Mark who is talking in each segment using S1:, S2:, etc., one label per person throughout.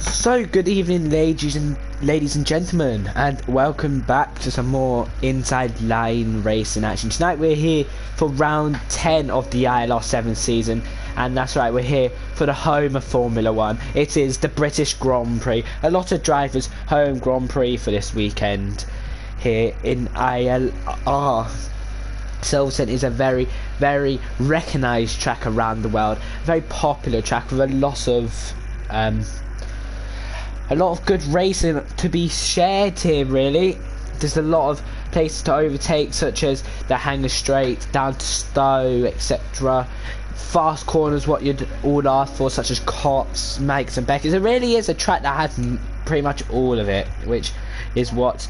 S1: So good evening, ladies and gentlemen, and welcome back to some more inside line racing action. Tonight we're here for round 10 of the ILR7 season, and that's right, we're here for the home of Formula 1. It is the British Grand Prix. A lot of drivers home Grand Prix for this weekend here in ILR. Silverstone is a very recognised track around the world, a very popular track with a lot of good racing to be shared here. Really, there's a lot of places to overtake, such as the Hangar Straight down to Stowe, etc. Fast corners, what you'd all ask for, such as Cots, Manx and Beckett. It really is a track that has pretty much all of it, which is what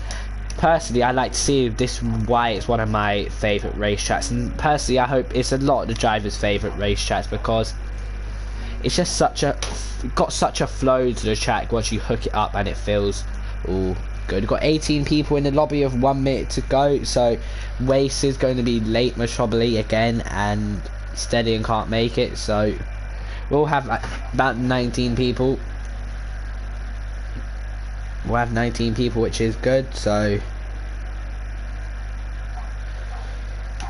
S1: personally I like to see. This is why it's one of my favourite racetracks, and personally I hope it's a lot of the drivers' favourite racetracks, because it's just got such a flow to the track once you hook it up, and it feels all good. We've got 18 people in the lobby of 1 minute to go, so Wace is going to be late most probably again, and Steady can't make it, so we'll have about 19 people. We'll have 19 people, which is good. So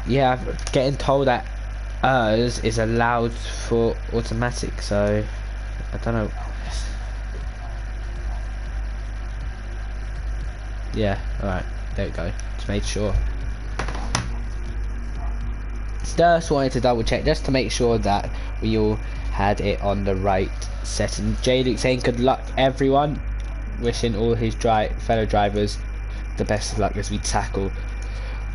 S1: yeah, I'm getting told that ILRs is allowed for automatic, so I don't know. Yeah, alright, there we go, just made sure. Just wanted to double check just to make sure that we all had it on the right setting. J-Luke saying good luck everyone, wishing all his fellow drivers the best of luck as we tackle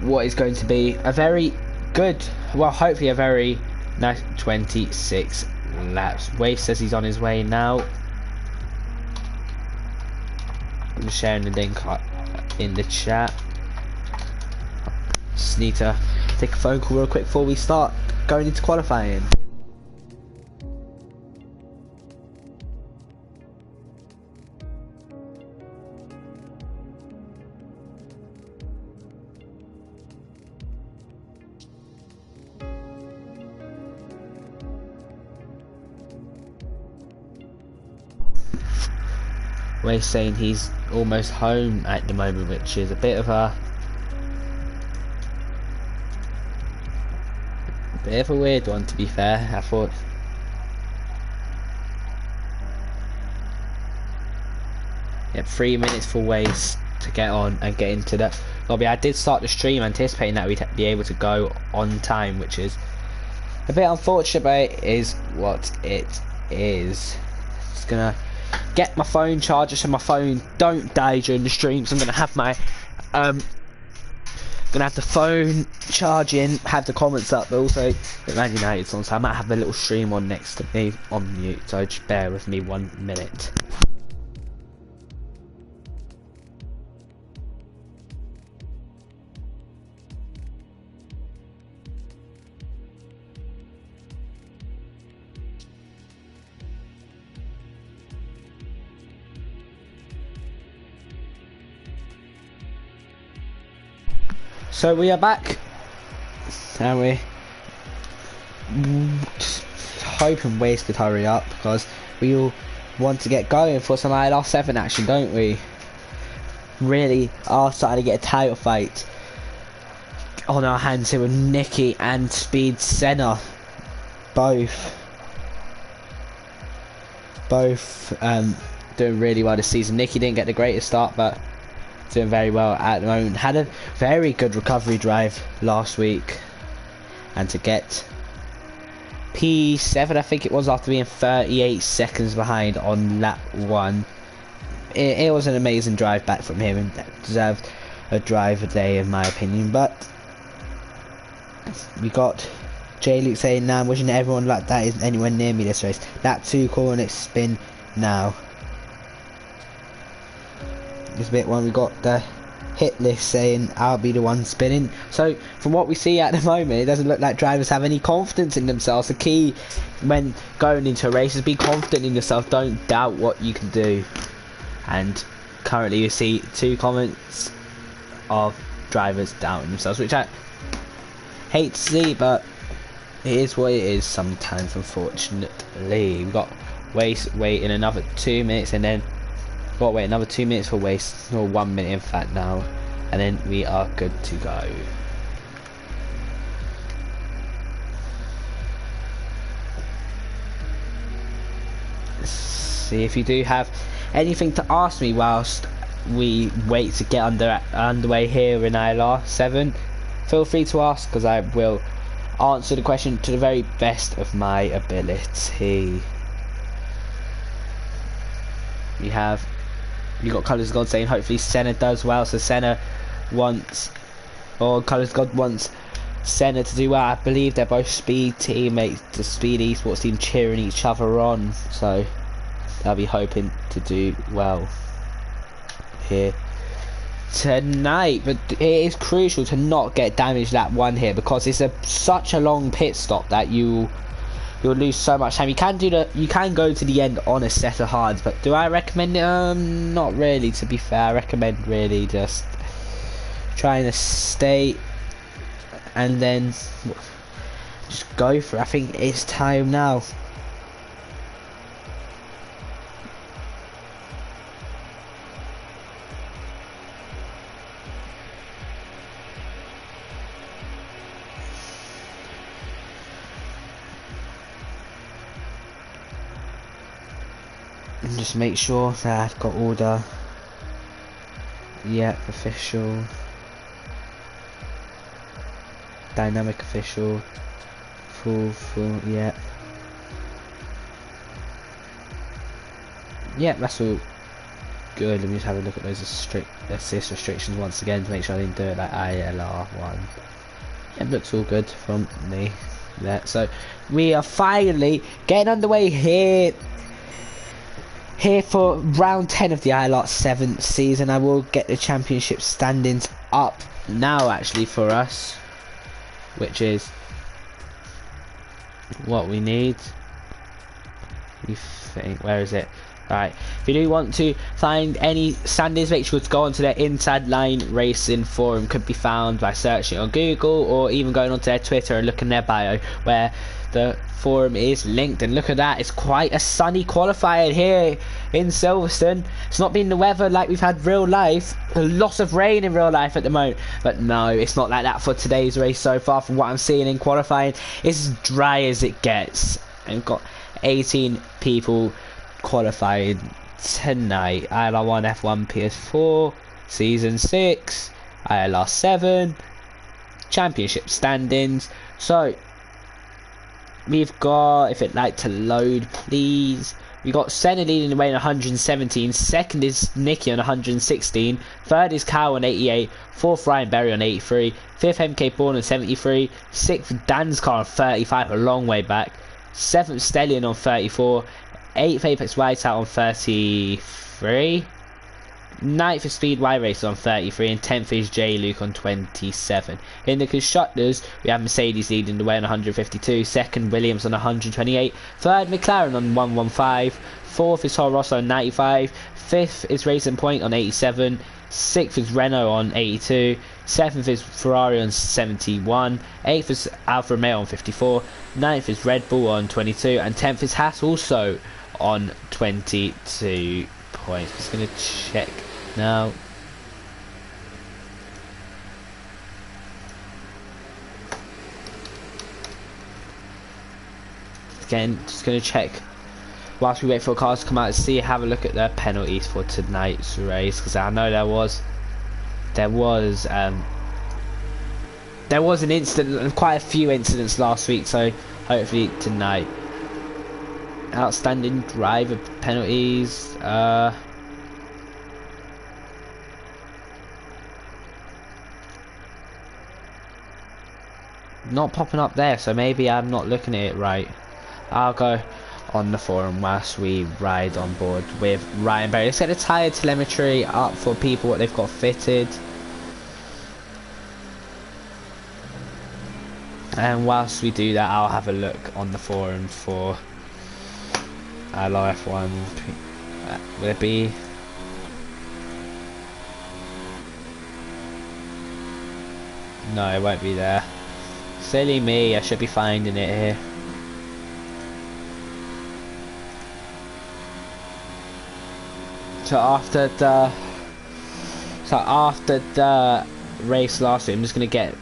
S1: what is going to be a very good, well, hopefully a very nice 26 laps. Waste says he's on his way now. I'm just sharing the link in the chat. Just need to take a phone call real quick before we start going into qualifying. We're saying he's almost home at the moment, which is a bit of a weird one, to be fair. I thought yeah, 3 minutes for Waste to get on and get into the lobby. I did start the stream anticipating that we'd be able to go on time, which is a bit unfortunate, but it is what it is. Just gonna get my phone charger so my phone don't die during the streams. I'm gonna have my the phone charging, have the comments up, but also the Man United's on, so I might have a little stream on next to me on mute, so just bear with me 1 minute. So we are back, and we're hoping Waste could hurry up, because we all want to get going for some ILR7 action, don't we? Really are starting to get a title fight on our hands here with Nicky and Speed Senna, both doing really well this season. Nicky didn't get the greatest start, but doing very well at the moment. Had a very good recovery drive last week, and to get P7 I think it was, after being 38 seconds behind on lap 1, it was an amazing drive back from him, and deserved a drive a day in my opinion. But we got J-Luke saying, "Now I'm wishing everyone luck that isn't anywhere near me this race. Lap 2 corner spin now." This bit one, we got the hit list saying I'll be the one spinning. So from what we see at the moment, it doesn't look like drivers have any confidence in themselves. The key when going into a race is be confident in yourself. Don't doubt what you can do. And currently you see 2 comments of drivers doubting themselves, which I hate to see, but it is what it is sometimes, unfortunately. We've got waiting another 2 minutes, and then got to wait another 2 minutes for waste, or 1 minute in fact now, and then we are good to go. See if you do have anything to ask me whilst we wait to get underway here in ILR7. Feel free to ask, because I will answer the question to the very best of my ability. You got Colours God saying hopefully Senna does well, so Senna wants, or Colours God wants Senna to do well. I believe they're both speed teammates, the speed esports team cheering each other on, so they'll be hoping to do well here tonight. But it is crucial to not get damaged that one here, because it's such a long pit stop that you'll lose so much time. You can go to the end on a set of hards, but do I recommend it? Not really, to be fair. I recommend really just trying to stay and then just go for it. I think it's time now. And just make sure that I've got all the official, dynamic official, full, that's all good. Let me just have a look at those assist restrictions once again to make sure I didn't do it like ILR1. It looks all good from me there. So we are finally getting underway here for round 10 of the ILR7 season. I will get the championship standings up now actually for us, which is what we need. Where is it? Right, if you do want to find any standings, make sure to go onto their Inside Line Racing forum. Could be found by searching on Google, or even going onto their Twitter and looking their bio where the forum is linked. And look at that, it's quite a sunny qualifier here in Silverstone. It's not been the weather like we've had real life, a lot of rain in real life at the moment, but no, it's not like that for today's race so far. From what I'm seeing in qualifying, it's as dry as it gets, and we've got 18 people qualifying tonight. ILR1 F1 PS4 Season 6 ILR7 Championship standings. So we've got, if it'd like to load please, we got Senna leading the way on 117, second is Nicky on 116, third is Kyle on 88, fourth Ryan Berry on 83, fifth MK Bourne on 73, sixth Dan's Car on 35, a long way back, seventh Stellion on 34, 8th Apex Whiteout on 33, 9th is Speed Y Race on 33, and 10th is J Luke on 27. In the constructors, we have Mercedes leading the way on 152, second Williams on 128, third McLaren on 115, fourth is Toro Rosso on 95, fifth is Racing Point on 87, sixth is Renault on 82, seventh is Ferrari on 71, eighth is Alfa Romeo on 54, ninth is Red Bull on 22, and 10th is Haas also on 22 points. Just going to check now. Again, just going to check whilst we wait for cars to come out and have a look at the penalties for tonight's race, because I know there was an incident and quite a few incidents last week, so hopefully tonight. Outstanding driver penalties, not popping up there, so maybe I'm not looking at it right. I'll go on the forum whilst we ride on board with Ryan Berry. Let's get the tyre telemetry up for people, what they've got fitted. And whilst we do that, I'll have a look on the forum for ILR F1. Will it be? No, it won't be there. Silly me, I should be finding it here. So after the race last week, I'm just gonna get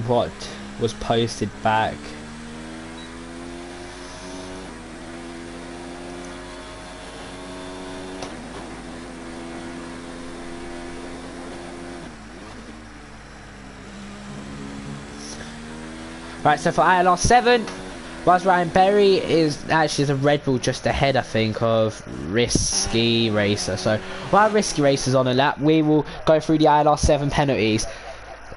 S1: what was posted back. Right, so for ILR7, whilst Ryan Berry is actually the Red Bull just ahead, I think, of Risky Racer. So while Risky Racer's on a lap, we will go through the ILR7 penalties.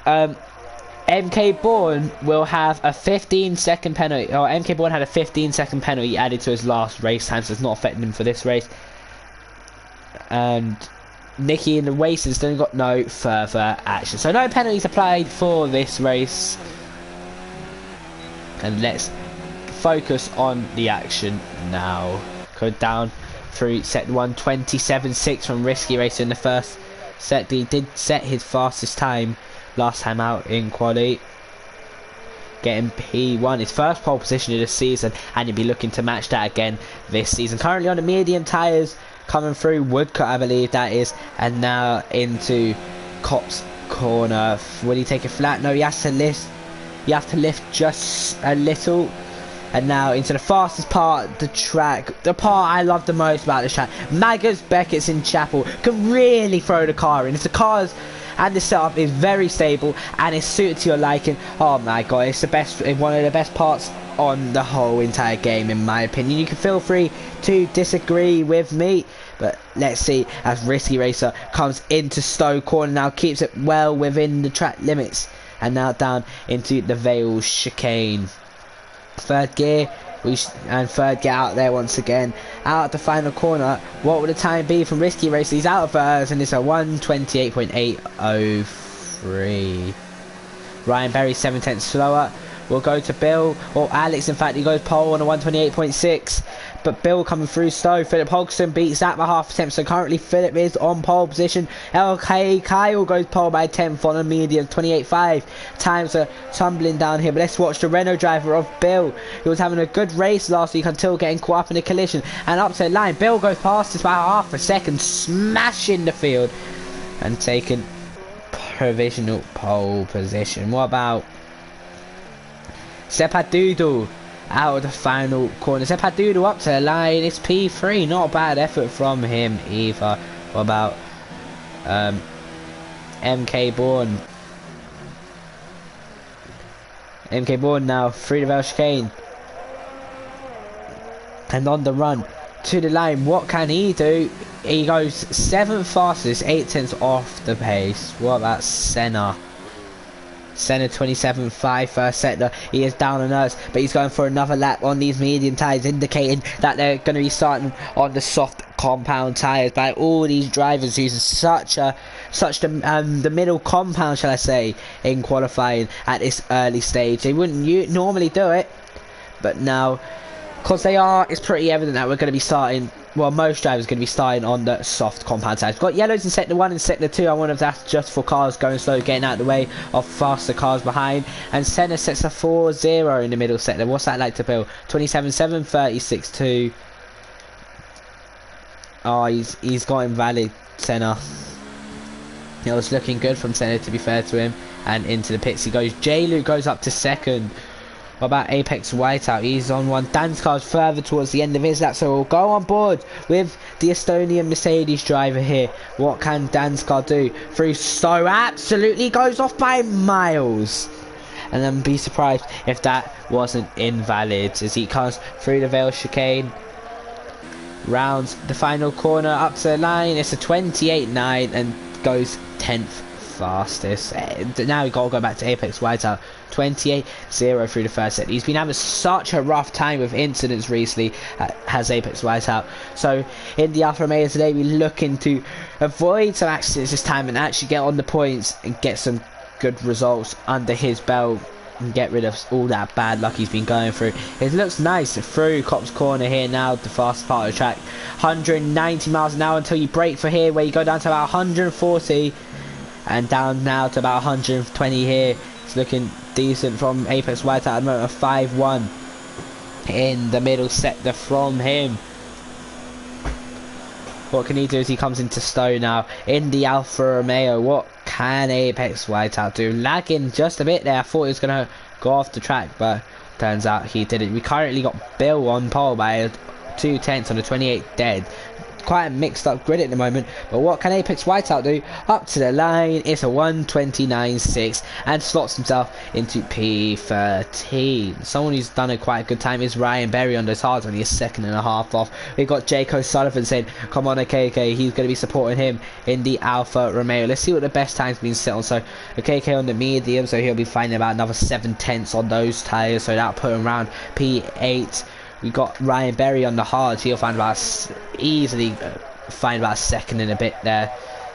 S1: MK Bourne will have a 15-second penalty, or MK Bourne had a 15-second penalty added to his last race time, so it's not affecting him for this race. And Nicky in the races then got no further action. So no penalties applied for this race. And let's focus on the action now. Go down through set 1, 27.6 from Risky Racer in the first set. He did set his fastest time last time out in quali, getting P1, his first pole position of the season, and he'll be looking to match that again this season. Currently on the medium tyres, coming through Woodcut, I believe that is, and now into Cop's corner. Will he take it flat? No, he has to lift. You have to lift just a little. And now into the fastest part of the track. The part I love the most about this track. Maggers, Beckett's in Chapel can really throw the car in. If the cars and the setup is very stable and it's suited to your liking, oh my god, it's the best, one of the best parts on the whole entire game in my opinion. You can feel free to disagree with me, but let's see as Risky Racer comes into Stowe corner now, keeps it well within the track limits. And now down into the Vale chicane. Third gear, and third gear out there once again. Out at the final corner, what would the time be from Risky Racer? He's out of first, and it's a 1:28.803. Ryan Berry 7/10 slower. We'll go to Bill, or Alex in fact, he goes pole on a 1:28.6. But Bill coming through slow. Philip Hodgson beats that by half a tenth. So currently Philip is on pole position. LK Kyle goes pole by 10th on a medium 28.5. Times are tumbling down here. But let's watch the Renault driver of Bill. He was having a good race last week until getting caught up in a collision. And up to the line. Bill goes past us by half a second. Smashing the field. And taking provisional pole position. What about Sepadoodle? Out of the final corner. Sepadoodle up to the line. It's P3. Not a bad effort from him either. What about MK Bourne? MK Bourne now through the Vale chicane. And on the run to the line. What can he do? He goes 7th fastest, 8/10 off the pace. What about Senna? Senna 27.5 first sector. He is down on us, but he's going for another lap on these medium tyres, indicating that they're going to be starting on the soft compound tyres by all these drivers using the middle compound, shall I say, in qualifying at this early stage. They wouldn't normally do it, but now, because they are, it's pretty evident that we're going to be starting. Well, most drivers are going to be starting on the soft compound side. We've got yellows in sector 1 and sector 2. I wonder if that's just for cars going slow, getting out of the way of faster cars behind. And Senna sets a 4-0 in the middle sector. What's that like to build? 27.7, 36.2. Oh, he's got invalid, Senna. It was looking good from Senna, to be fair to him. And into the pits he goes. J-Lu goes up to second. What about Apex Whiteout? He's on one. Danskar's further towards the end of his lap, so we'll go on board with the Estonian Mercedes driver here. What can Danskar do? Through Stowe, absolutely goes off by miles. And then be surprised if that wasn't invalid as he comes through the Vale chicane. Rounds the final corner up to the line. It's a 28.9 and goes 10th fastest. Now we've got to go back to Apex Whiteout. 28-0 through the first set. He's been having such a rough time with incidents recently, has Apex Whiteout. So in the Alfa Romeo today, we're looking to avoid some accidents this time and actually get on the points and get some good results under his belt and get rid of all that bad luck he's been going through. It looks nice through Cop's corner here now, the fast part of the track. 190 miles an hour until you brake for here, where you go down to about 140 and down now to about 120 here. It's looking decent from Apex Whiteout at the moment, of 5-1 in the middle sector from him. What can he do as he comes into Stowe now? In the Alfa Romeo, what can Apex Whiteout do? Lagging just a bit there. I thought he was going to go off the track, but turns out he didn't. We currently got Bill on pole by 2/10 on the 28 dead. Quite a mixed up grid at the moment, but what can Apex Whiteout do? Up to the line, it's a 1:29.6 and slots himself into P13. Someone who's done a quite good time is Ryan Berry on those hards, only a second and a half off. We've got Jake O'Sullivan saying, come on KK, he's going to be supporting him in the Alfa Romeo. Let's see what the best time's been set on. So KK on the medium, so he'll be finding about another 7/10 on those tyres, so that'll put him around P8. We got Ryan Berry on the hards. He'll find about easily find about a second and a bit there.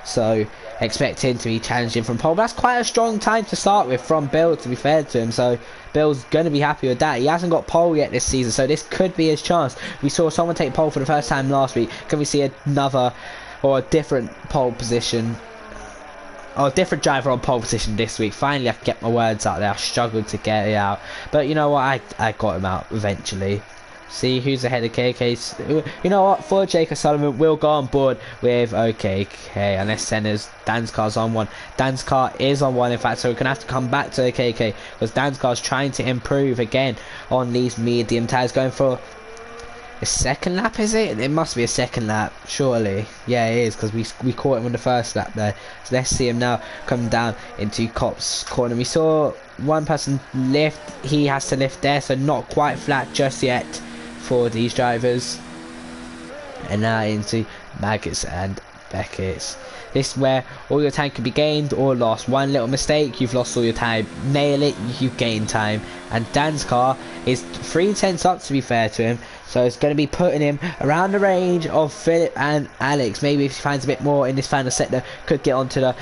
S1: So expect him to be challenging from pole. But that's quite a strong time to start with from Bill, to be fair to him. So Bill's going to be happy with that. He hasn't got pole yet this season, so this could be his chance. We saw someone take pole for the first time last week. Can we see another or a different pole position? Oh, different driver on pole position this week. Finally, I can get my words out there. I struggled to get it out. But you know what? I got him out eventually. See who's ahead of KK. You know what? For Jake O'Sullivan, we'll go on board with OKK. Unless Senna's Dan's car's on one. Dan's car is on one, in fact, so we're going to have to come back to OKK because Dan's car's trying to improve again on these medium tyres. Going for a second lap, is it? It must be a second lap, surely. Yeah, it is, because we caught him on the first lap there. So let's see him now come down into Cop's corner. We saw one person lift. He has to lift there, so not quite flat just yet for these drivers. And now into Maggots and Beckett's. This is where all your time can be gained or lost. One little mistake, you've lost all your time. Nail it, you've gained time. And Dan's car is 3/10 up, to be fair to him. So it's going to be putting him around the range of Philip and Alex. Maybe if he finds a bit more in this final sector, could get onto the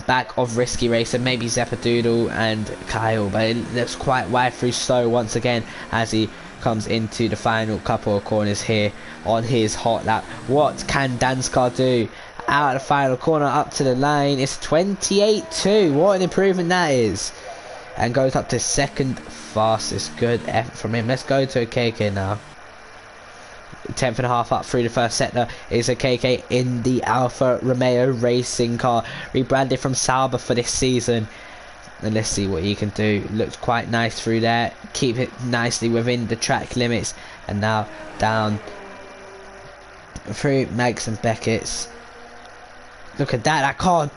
S1: back of Risky Racer. Maybe Zeppadoodle and Kyle. But it looks quite wide through Stowe once again as he comes into the final couple of corners here on his hot lap. What can Dan's car do? Out of the final corner, up to the line. It's 28.2. What an improvement that is. And goes up to second fastest. Good effort from him. Let's go to a KK now. 10th and a half up through the first sector is a KK in the Alfa Romeo racing car. Rebranded from Sauber for this season. And let's see what he can do. Looks quite nice through there. Keep it nicely within the track limits. And now down through Mags and Beckett's. Look at that. That car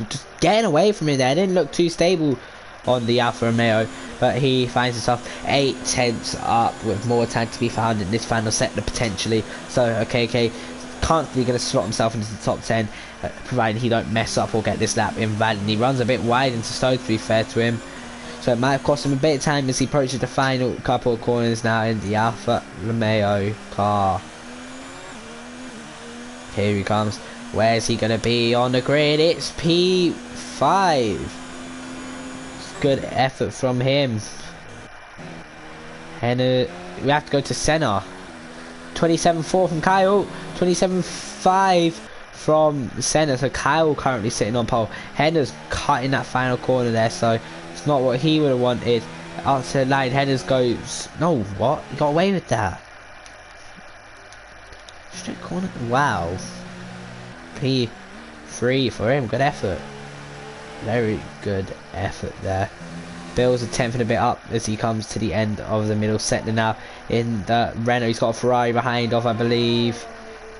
S1: just getting away from him there. It didn't look too stable on the Alfa Romeo. But he finds himself 8/10 up with more time to be found in this final sector potentially. So KK constantly going to slot himself into the top 10. Provided he don't mess up or get this lap invalid. He runs a bit wide into Stowe, to be fair to him. So it might have cost him a bit of time as he approaches the final couple of corners now in the Alfa Romeo car. Here he comes. Where's he going to be on the grid? It's P5. Good effort from him. And we have to go to Senna. 27.4 from Kyle. 27.5 from Senna. So Kyle currently sitting on pole. Henna's cutting that final corner there, so it's not what he would have wanted. Up to the line, Henna's goes. No, what? He got away with that. Straight corner. Wow. P3 for him. Good effort. Very good effort there. Bill's a 10th and a bit up as he comes to the end of the middle sector now in the Renault. He's got a Ferrari behind off, I believe.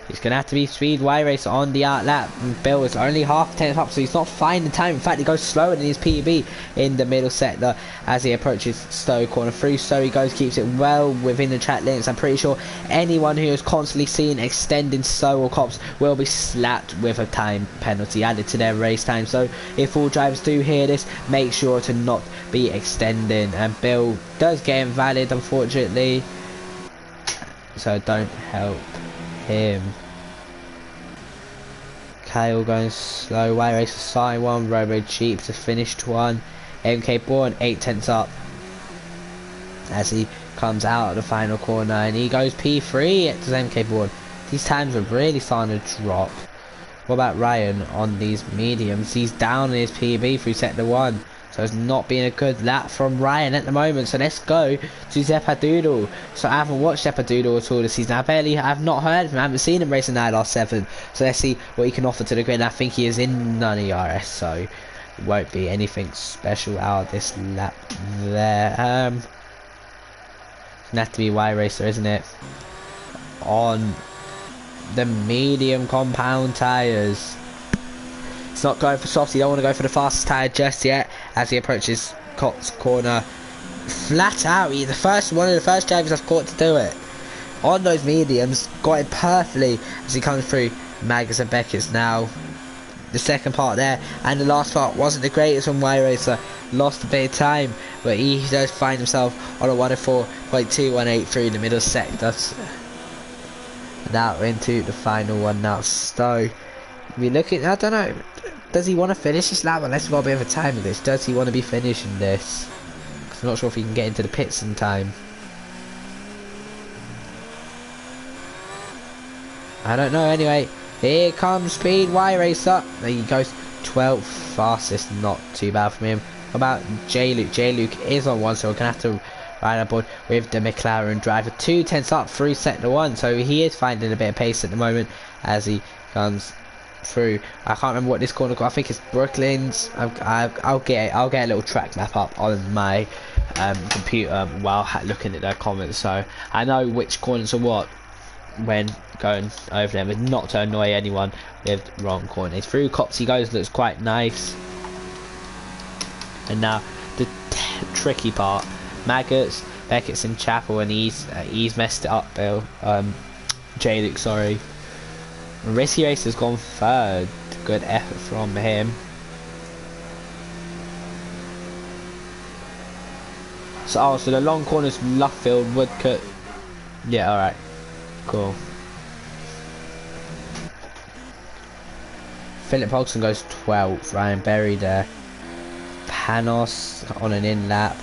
S1: He's going to have to be speed Y race on the out lap. And Bill is only half 10th up, so he's not finding the time. In fact, he goes slower than his PB in the middle sector as he approaches Stowe corner. Through Stowe he goes, keeps it well within the track limits. I'm pretty sure anyone who is constantly seen extending Stowe or Cops will be slapped with a time penalty added to their race time. So if all drivers do hear this, make sure to not be extending. And Bill does get invalid, unfortunately, so don't help him. Kyle going slow. Y race side one. Robo Cheap to finished one. MK Bourne 8/10 up as he comes out of the final corner, and he goes P3 to MK Bourne. These times are really starting to drop. What about Ryan on these mediums? He's down in his PB through sector 1. So So it's not being a good lap from Ryan at the moment. So let's go to Zepadoodle. So I haven't watched Zepadoodle at all this season. I've not heard of him. I haven't seen him racing ILR7. So let's see what he can offer to the grid. I think he is in non-ERS, so it won't be anything special out of this lap there. It's gonna have to be Y Racer, isn't it? On the medium compound tyres. It's not going for softs. He don't want to go for the fastest tyre just yet as he approaches Cops corner. Flat out, he's one of the first drivers I've caught to do it. On those mediums, got it perfectly as he comes through Maggers and Beckett's now. The second part there, and the last part wasn't the greatest from Y Racer. Lost a bit of time, but he does find himself on a 104.218 through the middle sector. Now into the final one now. So we're looking, I don't know, does he want to finish this lap? Unless we've got a bit of a time with this. Does he want to be finishing this? I'm not sure if he can get into the pits in time. I don't know. Anyway, here comes Speed Y Racer. There he goes, 12th fastest, not too bad from him. What about J-Luke? J-Luke is on one, so we're going to have to ride on board with the McLaren driver. 2/10 up through sector 1, so he is finding a bit of pace at the moment as he comes through. I can't remember what this corner called. I think it's Brooklyn's. I'll get a little track map up on my computer while looking at their comments, so I know which corners are what when going over them, and not to annoy anyone with wrong corners. Through Cops he goes, looks quite nice. And now the tricky part. Maggots, Beckett's in Chapel, and he's messed it up, Bill. J-Luke, sorry. Risky Racer's gone third. Good effort from him. So the long corners, Luffield, Woodcut. Yeah, alright. Cool. Philip Hodgson goes 12th. Ryan Berry there. Panos on an in lap.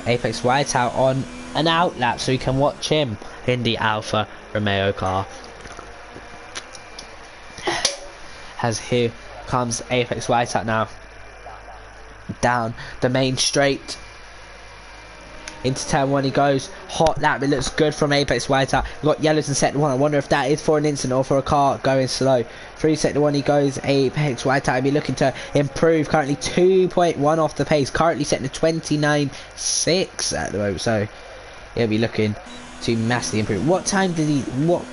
S1: Apex Whiteout on an out lap, so you can watch him in the Alfa Romeo car. As here comes Apex Whiteout now. Down the main straight. Into turn 1 he goes. Hot lap. It looks good from Apex Whiteout. We've got yellows in sector 1. I wonder if that is for an incident or for a car going slow. Through sector 1 he goes. Apex Whiteout will be looking to improve. Currently 2.1 off the pace. Currently setting to 29.6 at the moment. So he'll be looking to massively improve. What time did he... What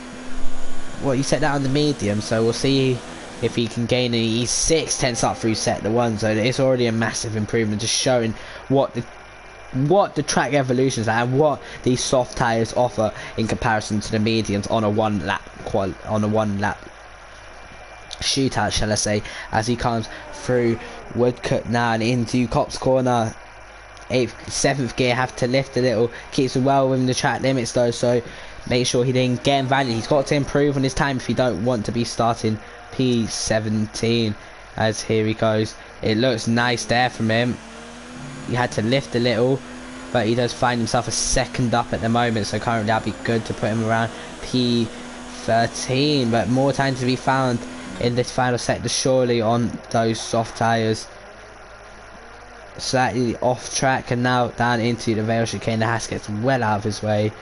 S1: you set that on the medium. So we'll see if he can gain any. He's 6/10 up through sector 1. So it's already a massive improvement. Just showing what the track evolutions are and what these soft tyres offer in comparison to the mediums on a one lap shootout, shall I say, as he comes through Woodcut now and into Cops corner. 7th gear, have to lift a little, keeps well within the track limits though, so make sure he didn't get invalid. He's got to improve on his time if you don't want to be starting P17. As here he goes, it looks nice there from him. He had to lift a little, but he does find himself a second up at the moment, so currently that'd be good to put him around P13, but more time to be found in this final sector surely on those soft tyres. Slightly off track and now down into the Vale chicane. The Haas gets well out of his way.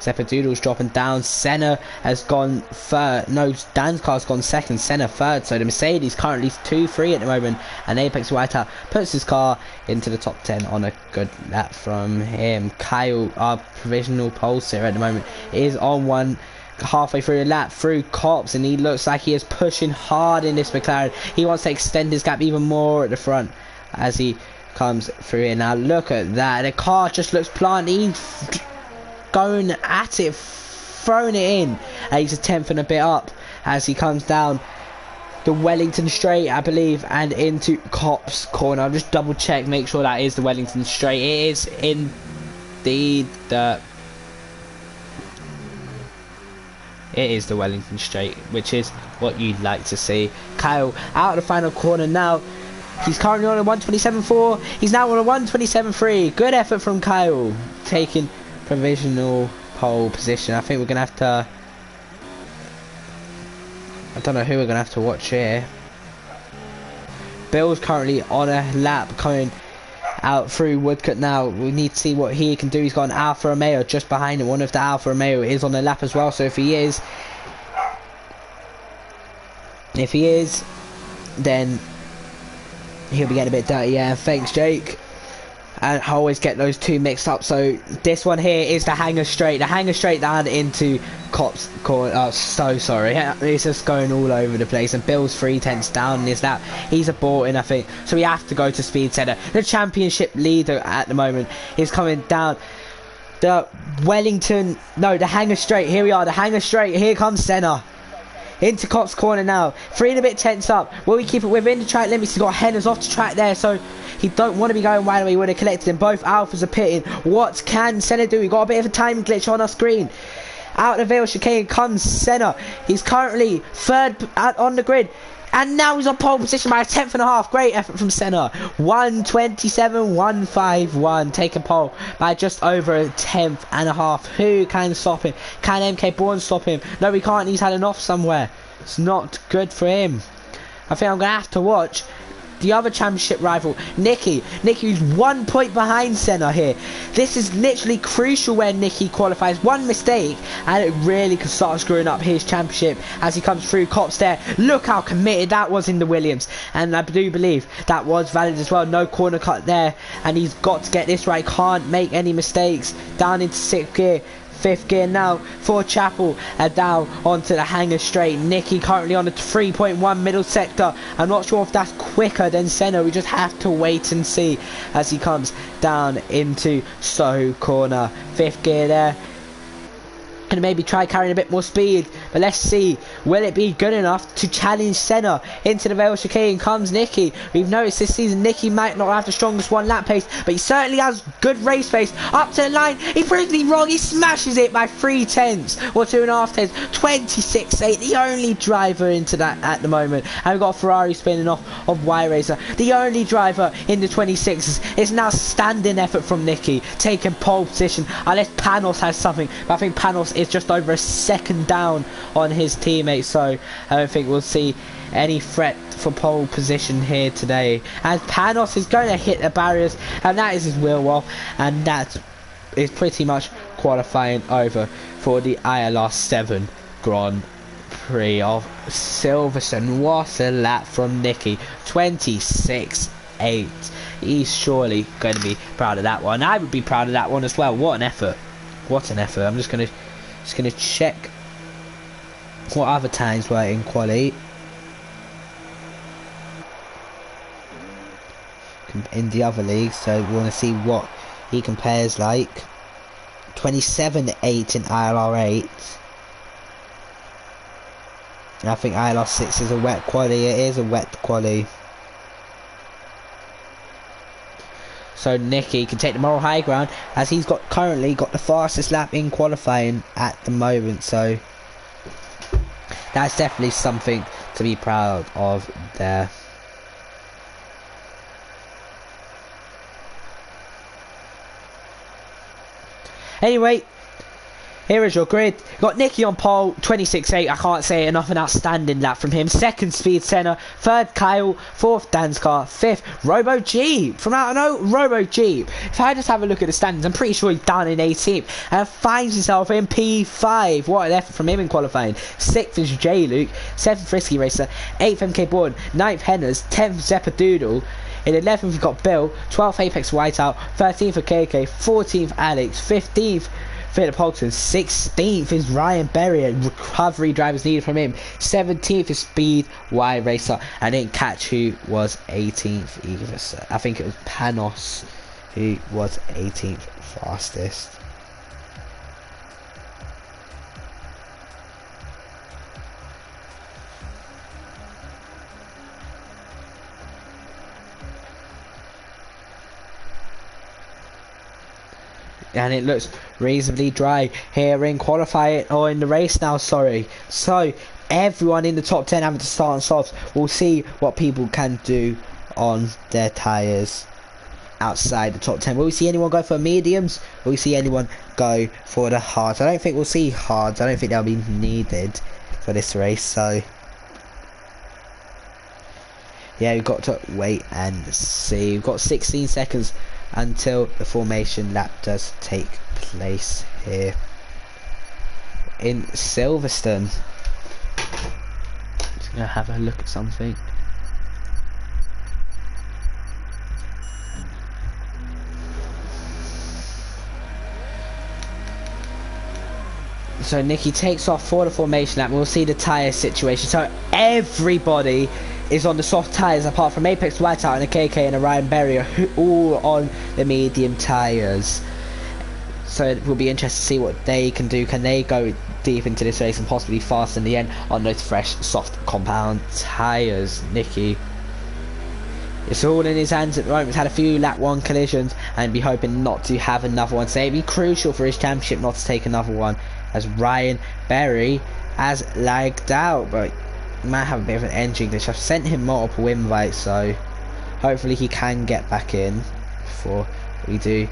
S1: Zepadoodle's dropping down. Senna has gone third. No, Dan's car's gone second. Senna third. So the Mercedes currently 2-3 at the moment. And Apex Whiteout puts his car into the top 10 on a good lap from him. Kyle, our provisional pole sitter at the moment, is on one halfway through the lap through Cops, and he looks like he is pushing hard in this McLaren. He wants to extend his gap even more at the front as he comes through here. Now look at that. The car just looks planted. He's going at it, throwing it in, and he's a 10th and a bit up as he comes down the Wellington straight, I believe, and into Cops corner. I'll just double check, make sure that is the Wellington straight. It is indeed it is the Wellington straight, which is what you'd like to see. Kyle out of the final corner now. He's currently on a 127.4. He's now on a 127.3. Good effort from Kyle, taking provisional pole position. I think we're gonna have to, I don't know who we're gonna have to watch here. Bill's currently on a lap, coming out through Woodcut now. We need to see what he can do. He's got an Alfa Romeo just behind him. One of the Alfa Romeo is on the lap as well, so if he is, then he'll be getting a bit dirty. Yeah, thanks Jake. And I always get those two mixed up. So this one here is the hanger straight. The hanger straight down into Cop's corner. Oh, so sorry. It's just going all over the place. And Bill's 3/10 down in his lap. He's aborting, I think. So we have to go to speed center. The championship leader at the moment is coming down. The Wellington. No, the hanger straight. Here we are. The hanger straight. Here comes Senna. Into Cop's corner now. 3 and a bit tenths up. Will we keep it within the track limits? He's got Henners off the track there, so he don't want to be going wide away. He would have collected him. Both Alphas are pitting. What can Senna do? We got a bit of a time glitch on our screen. Out of the Vale chicane comes Senna. He's currently third on the grid. And now he's on pole position by a 10th and a half. Great effort from Senna. 1:27.151. Taking pole by just over a 10th and a half. Who can stop him? Can MK Bourne stop him? No, we can't. He's had an off somewhere. It's not good for him. I think I'm going to have to watch the other championship rival, Nicky. Nicky's 1 point behind Senna here. This is literally crucial when Nicky qualifies. One mistake and it really could start screwing up his championship as he comes through. Cops there. Look how committed that was in the Williams. And I do believe that was valid as well. No corner cut there. And he's got to get this right. Can't make any mistakes. Down into 6th gear. 5th gear now for Chapel, and down onto the hanger straight. Nicky currently on the 3.1 middle sector. I'm not sure if that's quicker than Senna. We just have to wait and see as he comes down into Soho corner. 5th gear there. And maybe try carrying a bit more speed, but let's see, will it be good enough to challenge Senna? Into the Vale chicane comes Nicky. We've noticed this season Nicky might not have the strongest one lap pace, but he certainly has good race pace. Up to the line, he proves me wrong. He smashes it by 3/10 or 2.5 tenths. 26.8, the only driver into that at the moment. And we've got Ferrari spinning off of Y Racer, the only driver in the 26s. It's now standing effort from Nicky, taking pole position unless Panos has something, but I think Panos is just over a second down on his teammate, so I don't think we'll see any threat for pole position here today, as Panos is going to hit the barriers, and that is his wheel off, and that is pretty much qualifying over for the ILR7 Grand Prix of Silverstone. What a lap from Nicky. 26.8. He's surely going to be proud of that one. I would be proud of that one as well. What an effort. What an effort. I'm just going to check what other times were in quali in the other leagues, so we want to see what he compares like. 27.8 in ILR8. I think ILR6 is a wet quali. It is a wet quali. So Nicky can take the moral high ground, as he's currently got the fastest lap in qualifying at the moment. So that's definitely something to be proud of there. Anyway, here is your grid. Got Nicky on pole, 26.8. I can't say enough, an outstanding lap from him. 2nd, Speed Senna. 3rd, Kyle. 4th, Danskar. 5th, Robo Jeep. From out of nowhere, Robo Jeep. If I just have a look at the standings, I'm pretty sure he's down in 18th and finds himself in P5. What an effort from him in qualifying. 6th is J Luke. 7th, Frisky Racer. 8th, MK Bourne. 9th, Henners. 10th, Zeppadoodle. In 11th, we've got Bill. 12th, Apex Whiteout. 13th, for KK. 14th, Alex. 15th, Philip Holton. 16th is Ryan Berry, and recovery drivers needed from him. 17th is Speed Y Racer. I didn't catch who was 18th either, so I think it was Panos who was 18th fastest. And it looks reasonably dry here in qualifying, or in the race now, sorry. So everyone in the top 10 having to start on softs. We'll see what people can do on their tyres outside the top 10. Will we see anyone go for mediums? Will we see anyone go for the hards? I don't think we'll see hards. I don't think they'll be needed for this race, so yeah, we've got to wait and see. We've got 16 seconds until the formation lap does take place here in Silverstone. Just gonna have a look at something. So Nicky takes off for the formation lap. We'll see the tyre situation. So everybody is on the soft tyres apart from Apex Whiteout and a KK and a Ryan Berry, all on the medium tyres. So it will be interesting to see what they can do. Can they go deep into this race and possibly fast in the end on those fresh, soft, compound tyres? Nicky, it's all in his hands at the moment. He's had a few lap 1 collisions and be hoping not to have another one. So it'd be crucial for his championship not to take another one, as Ryan Berry has lagged out, but he might have a bit of an engine glitch. I've sent him multiple invites, so hopefully he can get back in before we do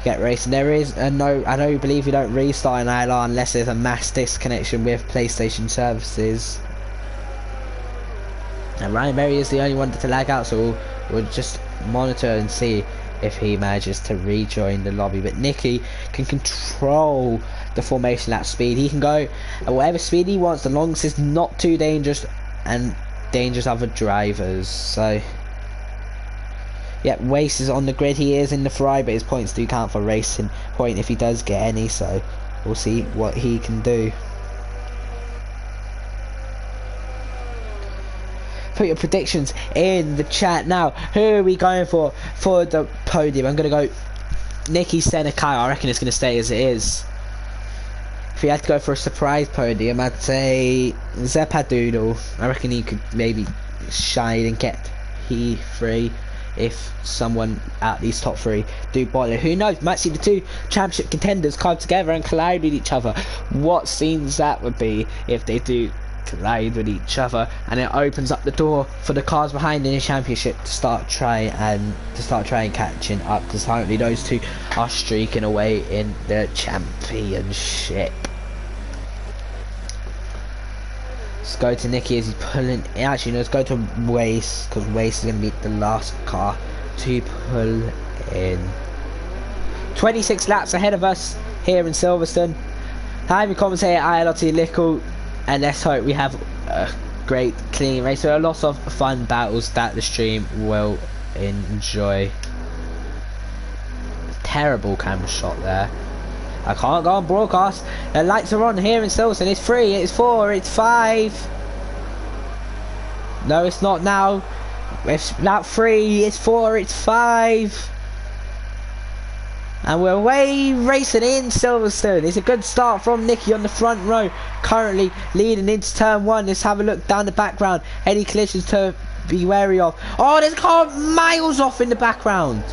S1: get racing. There is a no, I know, believe you don't restart an ILR unless there's a mass disconnection with PlayStation services. And Ryan Berry is the only one to lag out, so we'll just monitor and see if he manages to rejoin the lobby. But Nicky can control the formation lap speed. He can go at whatever speed he wants, as long as it's not too dangerous and dangerous other drivers. So yeah, Wace is on the grid. He is in the Ferrari, but his points do count for racing point if he does get any, so we'll see what he can do. Put your predictions in the chat now. Who are we going for the podium? I'm going to go Nicky Seneca. I reckon it's going to stay as it is. If we had to go for a surprise podium, I'd say Zepadoodle. I reckon he could maybe shine and get P3 if someone out these top 3 do bother. Who knows? Might see the 2 championship contenders come together and collide with each other. What scenes that would be if they do collide with each other, and it opens up the door for the cars behind in the championship to start trying catching up, because currently those 2 are streaking away in the championship. Let's go to Nicky as he's pulling. Actually, no, let's go to Wace, because Wace is going to be the last car to pull in. 26 laps ahead of us here in Silverstone. I'm commentator ILRT Lickle, and let's hope we have a great clean race. There are lots of fun battles that the stream will enjoy. Terrible camera shot there. I can't go on broadcast. The lights are on here in Silverstone. It's 3, it's 4, it's 5. No, it's not now. It's lap 3, it's 4, it's 5. And we're away racing in Silverstone. It's a good start from Nicky on the front row, currently leading into turn 1. Let's have a look down the background. Any collisions to be wary of. Oh, there's a car miles off in the background.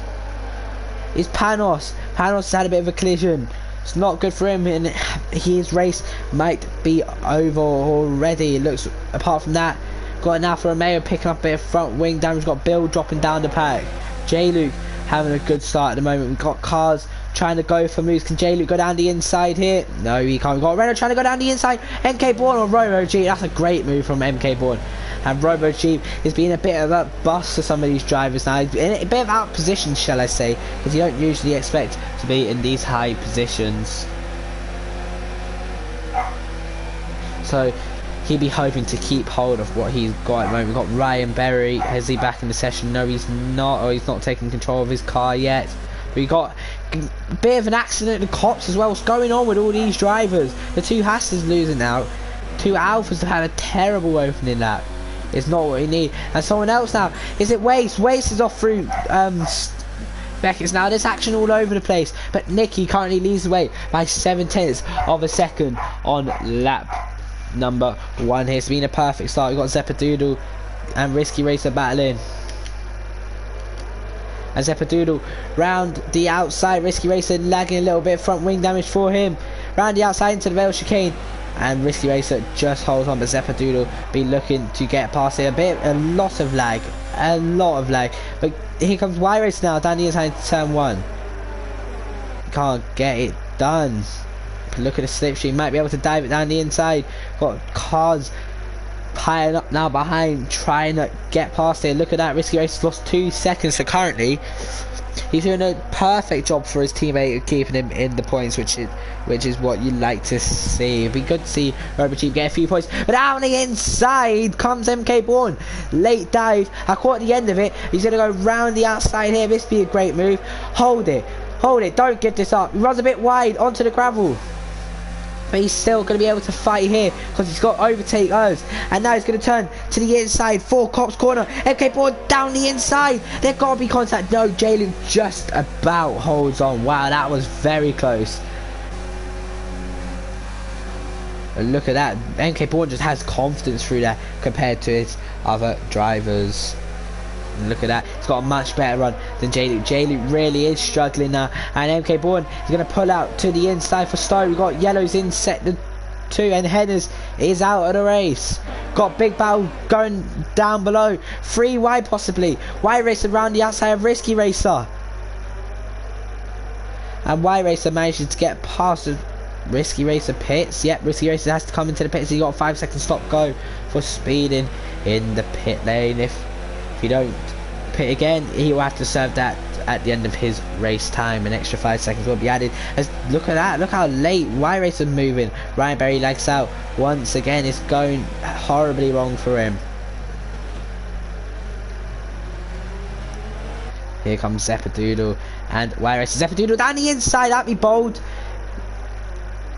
S1: It's Panos. Panos has had a bit of a collision. It's not good for him, and his race might be over already. It looks, apart from that, got an Alfa Romeo picking up a bit of front wing damage. Got Bill dropping down the pack. J-Luke having a good start at the moment. We've got cars trying to go for moves. Can J-Luke go down the inside here? No, he can't. We've got Renault trying to go down the inside. MK Bourne or Robo G. That's a great move from MK Bourne. And Robo G is being a bit of a bust for some of these drivers now. In a bit of out position, shall I say, because you don't usually expect to be in these high positions. So he'll be hoping to keep hold of what he's got at the moment. We've got Ryan Berry. Is he back in the session? No, he's not. Or he's not taking control of his car yet. But we got a bit of an accident at the cops as well. What's going on with all these drivers? The 2 Hasses losing out. 2 Alphas have had a terrible opening lap. It's not what we need. And someone else now. Is it Wace? Wace is off through Beckett's now. There's action all over the place. But Nicky currently leads the way by 7/10 of a second on lap number 1 here. It's been a perfect start. We've got Zepadoodle and Risky Racer battling. And Zepadoodle round the outside. Risky Racer lagging a little bit. Front wing damage for him. Round the outside into the Vale chicane. And Risky Racer just holds on, but Zepadoodle be looking to get past it. A lot of lag. But here comes Y Racer now down the inside into turn 1. Can't get it done. Look at the slipstream. Might be able to dive it down the inside. Got cars piling up now behind, trying to get past it. Look at that. Risky Racer's lost 2 seconds. So currently He's doing a perfect job for his teammate, keeping him in the points, which is what you like to see. It'd be good to see Robert Cheap get a few points. But down the inside comes MK Bourne. Late dive. I caught the end of it. He's going to go round the outside here. This would be a great move. Hold it. Hold it. Don't give this up. He runs a bit wide onto the gravel. But he's still going to be able to fight here because he's got to overtake us. And now he's going to turn to the inside. 4 cops corner. MK Bourne down the inside. There's got to be contact. No, Jalen just about holds on. Wow, that was very close. And look at that. MK Bourne just has confidence through that compared to his other drivers. And look at that. He's got a much better run than Jaylee. Jaylee really is struggling now. And MK Bourne is going to pull out to the inside for Stowe. We've got yellows in set the 2. And Henners is out of the race. Got Big Battle going down below. 3 wide possibly. Y Racer around the outside of Risky Racer. And Y Racer manages to get past the Risky Racer pits. Yep, Risky Racer has to come into the pits. He got a 5-second stop go for speeding in the pit lane. If you don't pit again, he will have to serve that at the end of his race time. An extra 5 seconds will be added. Look at that. Look how late Y Racer moving. Ryan Berry lags out once again. It's going horribly wrong for him. Here comes Zeppadoodle and Y Racer. Zeppadoodle down the inside. That'd be bold.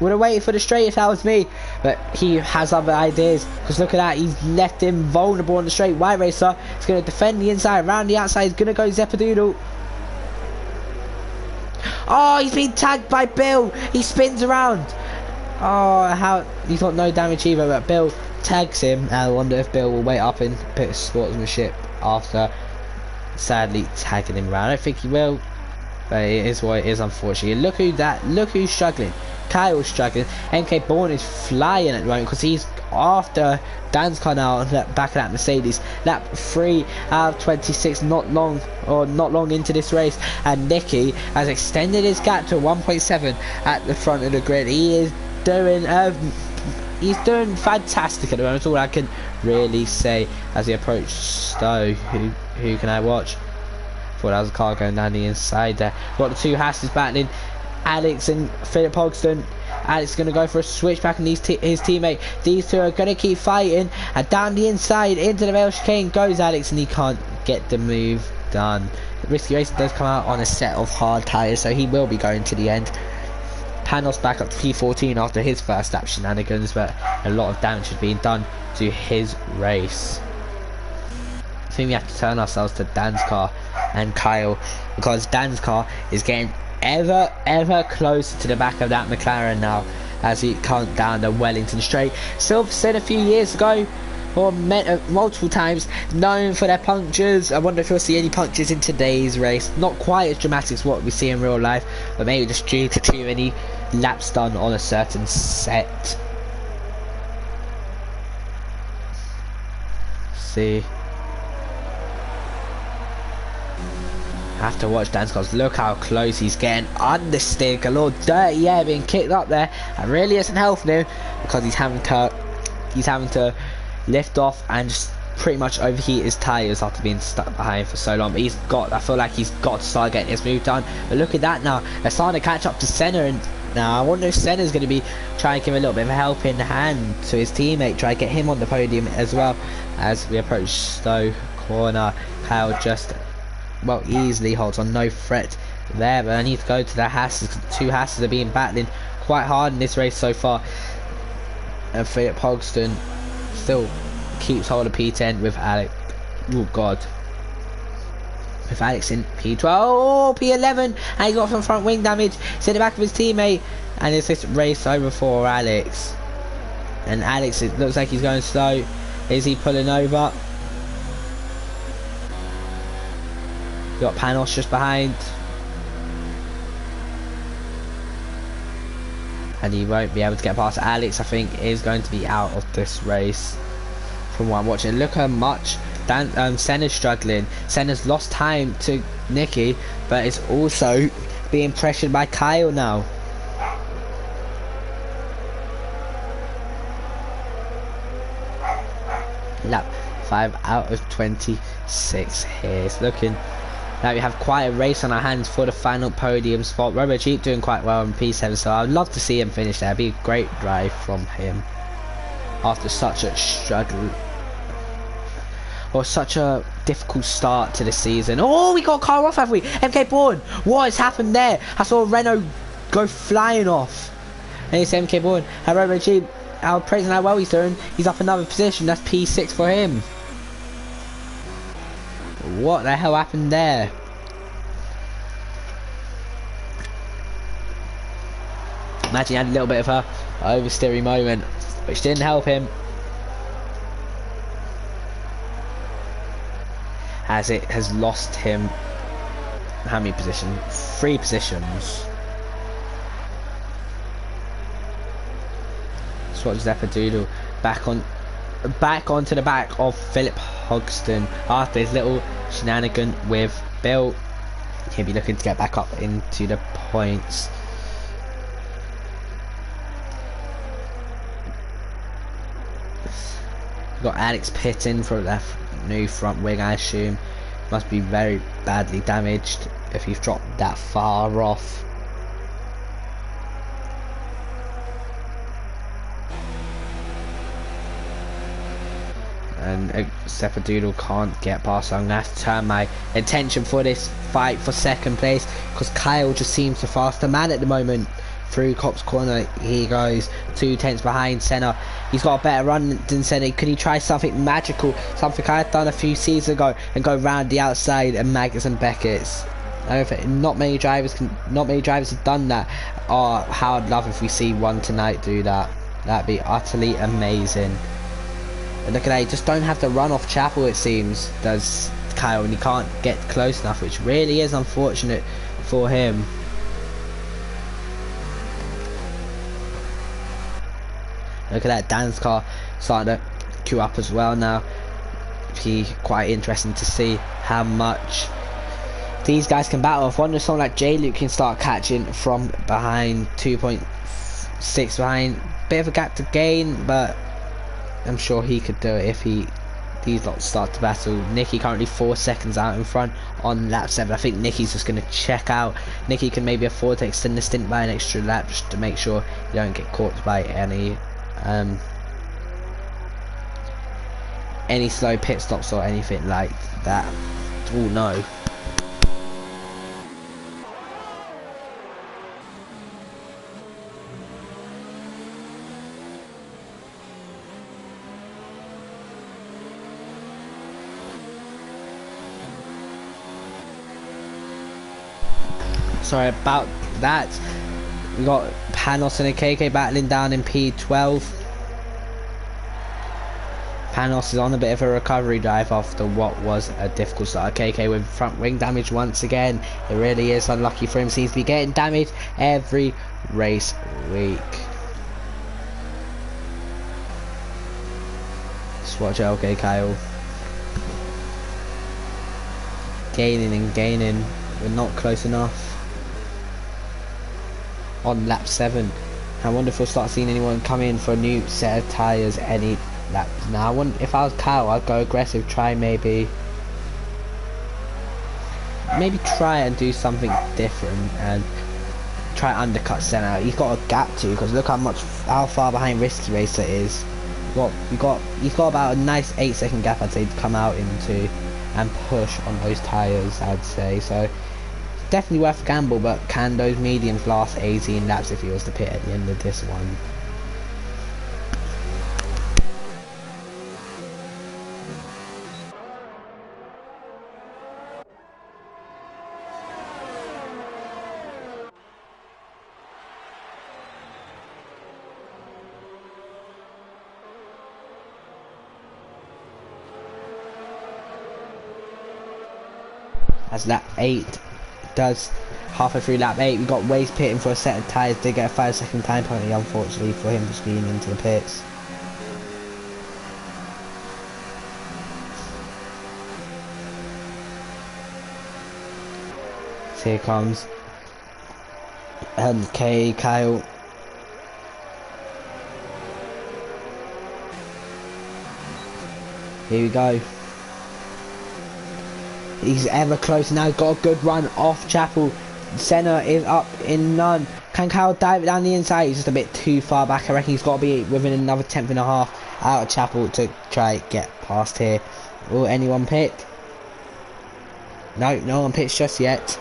S1: Would have waited for the straight if that was me, but he has other ideas, because look at that, he's left him vulnerable on the straight. Y Racer is going to defend the inside, around the outside, he's going to go Zeppadoodle. Oh, he's been tagged by Bill. He spins around. Oh, how he's got no damage either, but Bill tags him. And I wonder if Bill will wait up and put his sportsmanship after sadly tagging him around. I don't think he will, but it is what it is, unfortunately. Look who's struggling. Kyle's struggling. MK Bourne is flying at the moment because he's after Dan's car now on the back of that Mercedes. Lap 3 out of 26, not long into this race, and Nicky has extended his gap to 1.7 at the front of the grid. He is doing fantastic at the moment. That's all I can really say as he approached Stowe. Who can I watch? Thought that was a car going down the inside there. Got the 2 Hasses battling, Alex and Philip Hogston. Alex is going to go for a switchback and his teammate. These 2 are going to keep fighting, and down the inside into the Welsh chicane goes Alex, and he can't get the move done. Risky Racer does come out on a set of hard tyres, so he will be going to the end. Panos back up to P14 after his first lap shenanigans, but a lot of damage has been done to his race. I think we have to turn ourselves to Dan's car and Kyle, because Dan's car is getting ever closer to the back of that McLaren now as he comes down the Wellington straight. Silver said a few years ago, or multiple times, known for their punctures. I wonder if we'll see any punctures in today's race. Not quite as dramatic as what we see in real life, but maybe just due to too many laps done on a certain set. See, I have to watch Dan's cars. Look how close he's getting on the stick. A little dirty air being kicked up there. That really isn't helping him, because he's having to lift off and just pretty much overheat his tyres after being stuck behind for so long. But I feel like he's got to start getting his move done. But look at that now. They're starting to catch up to Senna, and now I wonder if Senna's going to be trying to give a little bit of a helping hand to his teammate, try to get him on the podium as well as we approach Stowe corner. Kyle just easily holds on, no threat there, but I need to go to the Hasses. 2 Hasses are being battling quite hard in this race so far, and Philip Hogston still keeps hold of P10 with Alex. Oh god, with Alex in P12. Oh, P11, and he got some front wing damage. He's in the back of his teammate, and it's this race over for Alex. And Alex, it looks like he's going slow. Is he pulling over? Got Panos just behind, and he won't be able to get past Alex. I think is going to be out of this race from what I'm watching. Look how much Senna's struggling. Senna's lost time to Nicky, but it's also being pressured by Kyle now. Lap 5 out of 26 here. It's looking Now we have quite a race on our hands for the final podium spot. RoboJeep doing quite well in P7, so I'd love to see him finish there. It'd be a great drive from him after such a struggle. Or such a difficult start to the season. Oh, we got a car off, have we? MK Bourne, what has happened there? I saw Renault go flying off. And it's MK Bourne. And RoboJeep, our praising how well he's doing. He's up another position. That's P6 for him. What the hell happened there? Imagine he had a little bit of a oversteering moment, which didn't help him, as it has lost him how many positions? 3 positions. Swatch Zeppadoodle back onto the back of Philip Hogston after his little shenanigan with Bill. He'll be looking to get back up into the points. We've got Alex Pittin for that new front wing, I assume. Must be very badly damaged if he's dropped that far off. And Zeppadoodle can't get past, so I'm going to have to turn my attention for this fight for second place, because Kyle just seems the faster man at the moment. Through Cop's corner he goes, 2 tenths behind Senna. He's got a better run than Senna. Could he try something magical, something I had done a few seasons ago, and go round the outside and Magnus and Beckett's? I don't think not many drivers have done that. Oh, how I'd love if we see one tonight do that. That'd be utterly amazing. And look at that, he just don't have to run off Chapel, it seems, does Kyle, and he can't get close enough, which really is unfortunate for him. Look at that, Dan's car starting to queue up as well now. Be quite interesting to see how much these guys can battle. If one of someone like J-Luke can start catching from behind, 2.6 behind, bit of a gap to gain, but I'm sure he could do it if these lots start to battle. Nicky currently 4 seconds out in front on lap 7. I think Nicky's just going to check out. Nicky can maybe afford to extend the stint by an extra lap just to make sure you don't get caught by any slow pit stops or anything like that. Oh no. Sorry about that. We got Panos and a KK battling down in P12. Panos is on a bit of a recovery drive after what was a difficult start. KK with front wing damage once again. It really is unlucky for him. Seems to be getting damaged every race week. Just watch out, okay, Kyle. Gaining and gaining. We're not close enough. On lap 7. I wonder if we'll start seeing anyone come in for a new set of tyres any lap. Now I wonder, if I was Kyle, I'd go aggressive, try maybe try and do something different and try undercut Senna. He's got a gap to, because look how far behind Risky Racer is. He's got about a nice 8-second gap, I'd say, to come out into and push on those tyres, I'd say. So definitely worth a gamble, but can those mediums last 18 laps if he was to pit at the end of this one? As lap 8 does, halfway through lap 8, we got Waze pitting for a set of tyres. Did get a 5-second time penalty, unfortunately, for him just being into the pits. So here comes Kyle. Here we go. He's ever close now. Got a good run off Chapel. Senna is up in none. Can Kyle dive down the inside? He's just a bit too far back. I reckon he's got to be within another 10th and a half out of Chapel to try get past here. Will anyone pit? No, no one pits just yet.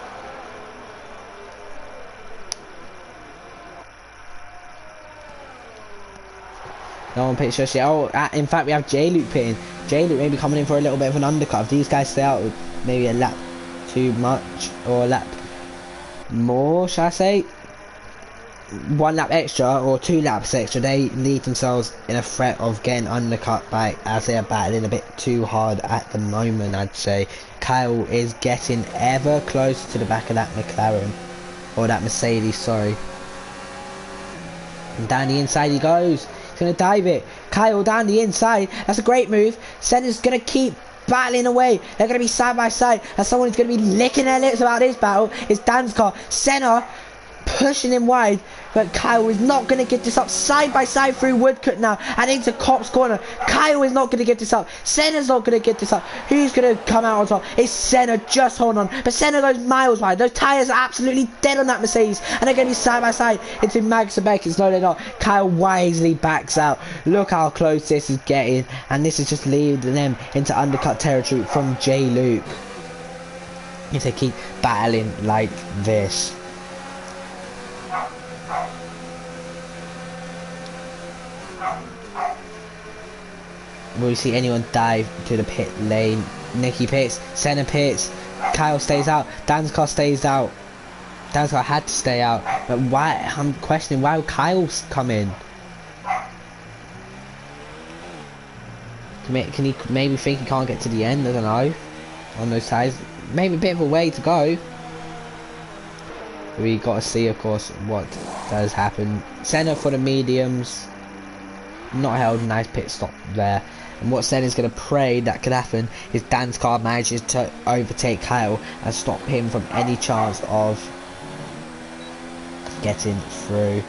S1: No one pits just yet. Oh, in fact, we have J-Luke pitting. J-Luke maybe coming in for a little bit of an undercut. If these guys stay out maybe a lap too much or a lap more, shall I say? 1 lap extra or 2 laps extra, they leave themselves in a threat of getting undercut by, as they are battling a bit too hard at the moment, I'd say. Kyle is getting ever closer to the back of that McLaren, or that Mercedes, sorry. And down the inside he goes. He's going to dive it. Kyle down the inside. That's a great move. Senna's going to keep battling away. They're going to be side by side, and someone's going to be licking their lips about this battle. It's Dan's car. Senna pushing him wide, but Kyle is not going to get this up. Side by side through Woodcut now and into Cop's corner. Kyle is not going to get this up. Senna's not going to get this up. Who's going to come out on top? It's Senna, just hold on. But Senna goes miles wide. Those tyres are absolutely dead on that Mercedes, and they're going to be side by side into Max and Beckett. No, they're not. Kyle wisely backs out. Look how close this is getting, and this is just leading them into undercut territory from J-Luke if they keep battling like this. Will we see anyone dive to the pit lane? Nicky pits, Senna pits, Kyle stays out, Dan's car stays out. Dan's car had to stay out, but why? I'm questioning why Kyle's come in. Can he maybe think he can't get to the end? I don't know. On those sides, maybe a bit of a way to go. We got to see, of course, what does happen. Senna for the mediums. Not held, nice pit stop there. And what Senna's going to pray that could happen is Dan's car manages to overtake Kyle and stop him from any chance of getting through.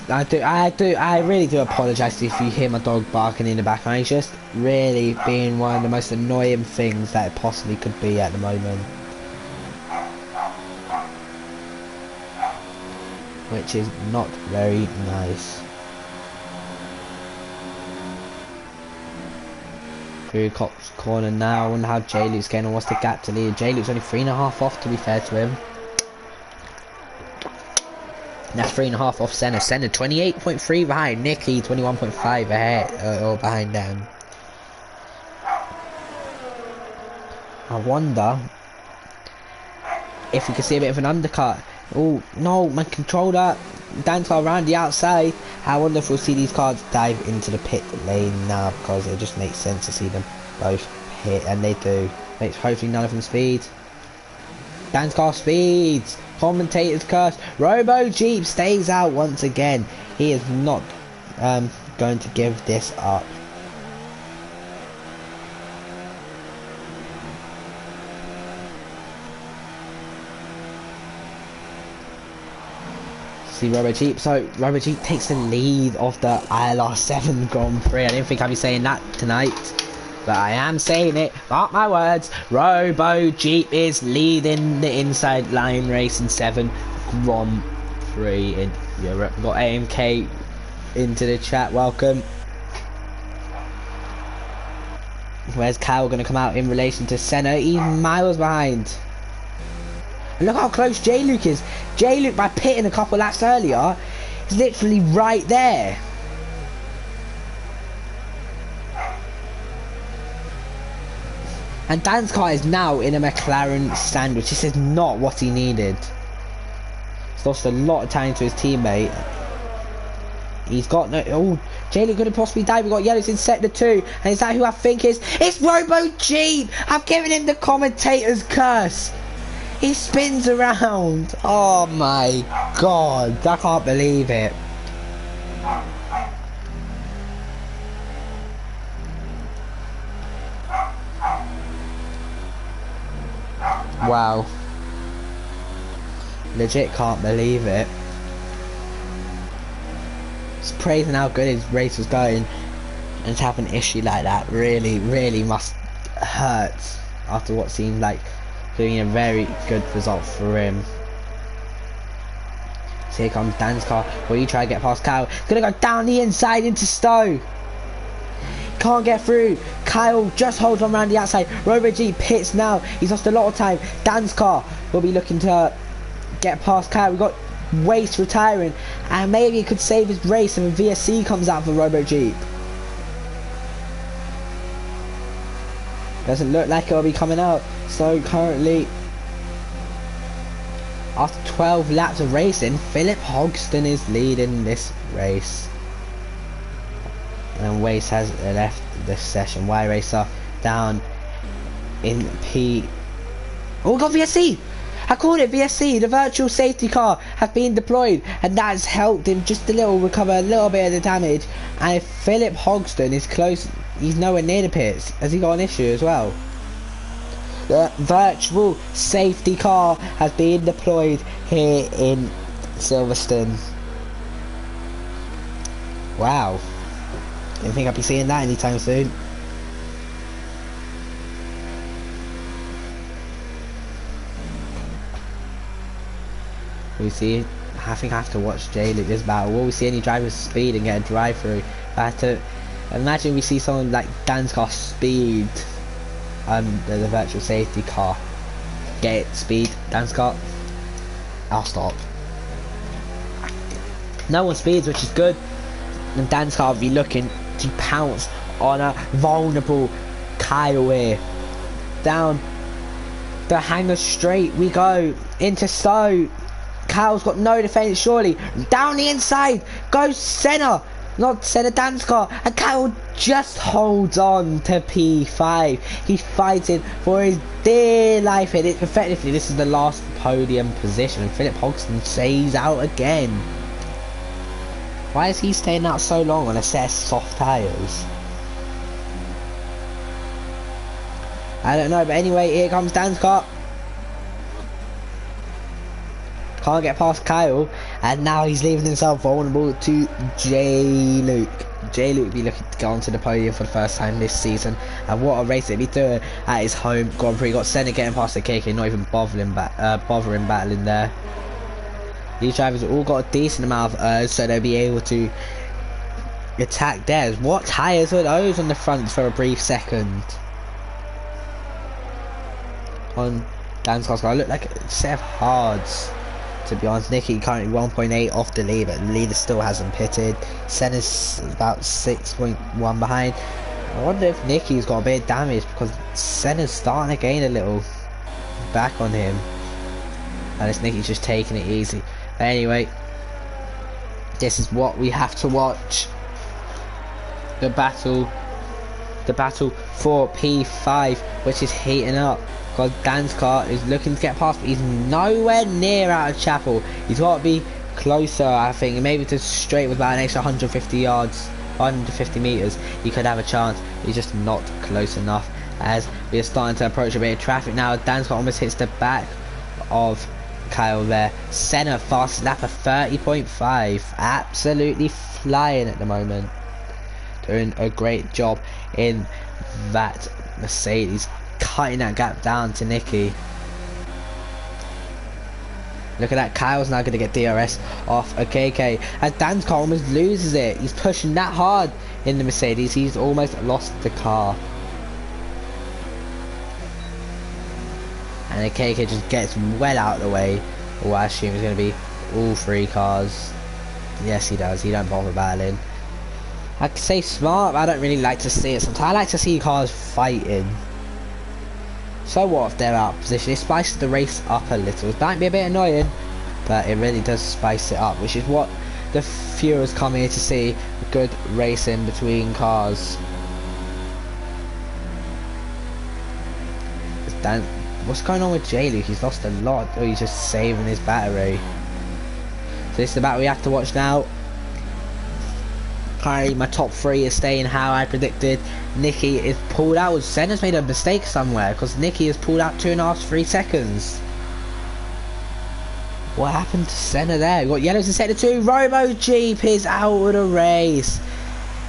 S1: I really do apologise if you hear my dog barking in the background. He's just really being one of the most annoying things that it possibly could be at the moment. Which is not very nice. Through Cop's corner now. I wonder how J-Luke's getting on. What's the gap to lead? J-Luke's only 3.5 off, to be fair to him. That's 3.5 off Senna. Senna 28.3 behind. Nicky 21.5 ahead, or behind them. I wonder if we can see a bit of an undercut. Oh no, my controller. Dan's car around the outside. I wonder if we'll see these cars dive into the pit lane now, because it just makes sense to see them both hit, and they do. Makes hopefully none of them speed. Dan's car speeds. Commentator's curse. Robo Jeep stays out once again. He is not going to give this up. See Robo Jeep. So Robo Jeep takes the lead of the ILR7 Grand Prix. I didn't think I'd be saying that tonight, but I am saying it. Mark my words. Robo Jeep is leading the inside line racing 7 Grand Prix in Europe. We've got AMK into the chat. Welcome. Where's Kyle going to come out in relation to Senna? He's miles behind. And look how close J-Luke is. J-Luke, by pitting a couple laps earlier, is literally right there. And Dan's car is now in a McLaren sandwich. This is not what he needed. He's lost a lot of time to his teammate. He's got no... Oh, J-Luke could have possibly died. We've got yellows in sector 2. And is that who I think is? It's Robo Jeep! I've given him the commentator's curse. He spins around. Oh my god. I can't believe it. Wow. Legit can't believe it. Just praising how good his race was going, and to have an issue like that really must hurt after what seemed like doing a very good result for him. So here comes Dan's car. Will you try to get past Kyle? Gonna go down the inside into Stowe. Can't get through. Kyle just holds on around the outside. RoboG pits now. He's lost a lot of time. Dan's car will be looking to get past Kyle. We've got Waste retiring, and maybe he could save his race if a VSC comes out for RoboG. Doesn't look like it'll be coming out. So currently, after 12 laps of racing, Philip Hogston is leading this race. And Waste has left this session. Y Racer down in P. Oh, we got VSC! I called it VSC. The virtual safety car has been deployed, and that has helped him just a little recover a little bit of the damage. And if Philip Hogston is close, he's nowhere near the pits. Has he got an issue as well? The virtual safety car has been deployed here in Silverstone. Wow. Didn't think I'd be seeing that anytime soon. We see, I think I have to watch Jay Luke this battle. Will we see any drivers speed and get a drive through? I have to imagine we see someone like Dan's car speed the virtual safety car. Get it, speed, Dan's car. I'll stop. No one speeds, which is good. And Dan's car will be looking to pounce on a vulnerable Kyle here. Down the hangar straight we go into Stowe. Kyle's got no defence, surely. Down the inside goes Senna. Not Senna, Dan's car. And Kyle just holds on to P5. He's fighting for his dear life. And effectively, this is the last podium position. And Philip Hogston stays out again. Why is he staying out so long on a set of soft tyres? I don't know. But anyway, here comes Dan's car. Can't get past Kyle, and now he's leaving himself vulnerable to Jay Luke. Jay Luke will be looking to get onto the podium for the first time this season, and what a race he'll be doing at his home Grand Prix. Got Senna getting past the KK, not even bothering battling there. These drivers have all got a decent amount of errs, so they'll be able to attack theirs. What tyres are those on the front for a brief second? On Dan's car, look like a set of hards. To be honest, Nicky currently 1.8 off the lead, but the leader still hasn't pitted. Senna's about 6.1 behind. I wonder if Nicky's got a bit of damage, because Senna's starting to gain a little back on him. Unless Nicky's just taking it easy. But anyway, this is what we have to watch. The battle for P5, which is heating up. Because Dan's car is looking to get past, but he's nowhere near out of Chapel. He's got to be closer, I think. Maybe to straight with about an extra 150 yards, 150 metres. He could have a chance. He's just not close enough. As we are starting to approach a bit of traffic now. Dan's car almost hits the back of Kyle there. Senna fast lap of 30.5. Absolutely flying at the moment. Doing a great job in that Mercedes. Cutting that gap down to Nicky. Look at that, Kyle's now going to get DRS off a KK. As Dan's car almost loses it. He's pushing that hard in the Mercedes. He's almost lost the car. And the KK just gets well out of the way. Oh, I assume it's going to be all three cars. Yes, he does. He don't bother battling. I could say smart, but I don't really like to see it sometimes. I like to see cars fighting. So what if they're out of position? It spices the race up a little. It might be a bit annoying, but it really does spice it up, which is what the viewers come here to see. Good racing between cars. What's going on with Jay Luke? He's lost a lot. Oh, he's just saving his battery. So this is the battle we have to watch now. Currently my top three is staying how I predicted. Nicky is pulled out. Senna's made a mistake somewhere, because Nicky has pulled out 2.5 to 3 seconds. What happened to Senna there? We got yellows in sector 2. Robo Jeep is out of the race.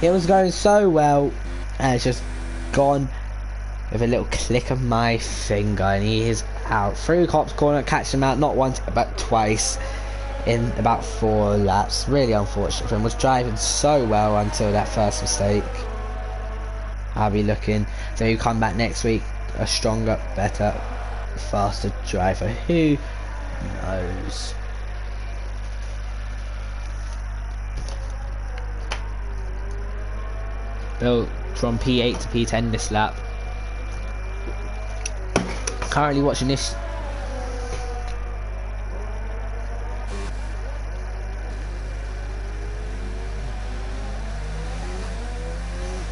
S1: It was going so well, and it's just gone with a little click of my finger, and he is out. Through Cop's corner, catch him out not once but twice in about 4 laps. Really unfortunate for him. Was driving so well until that first mistake. I'll be looking to come back next week a stronger, better, faster driver. Who knows? Built from P8 to P10 this lap. Currently watching this.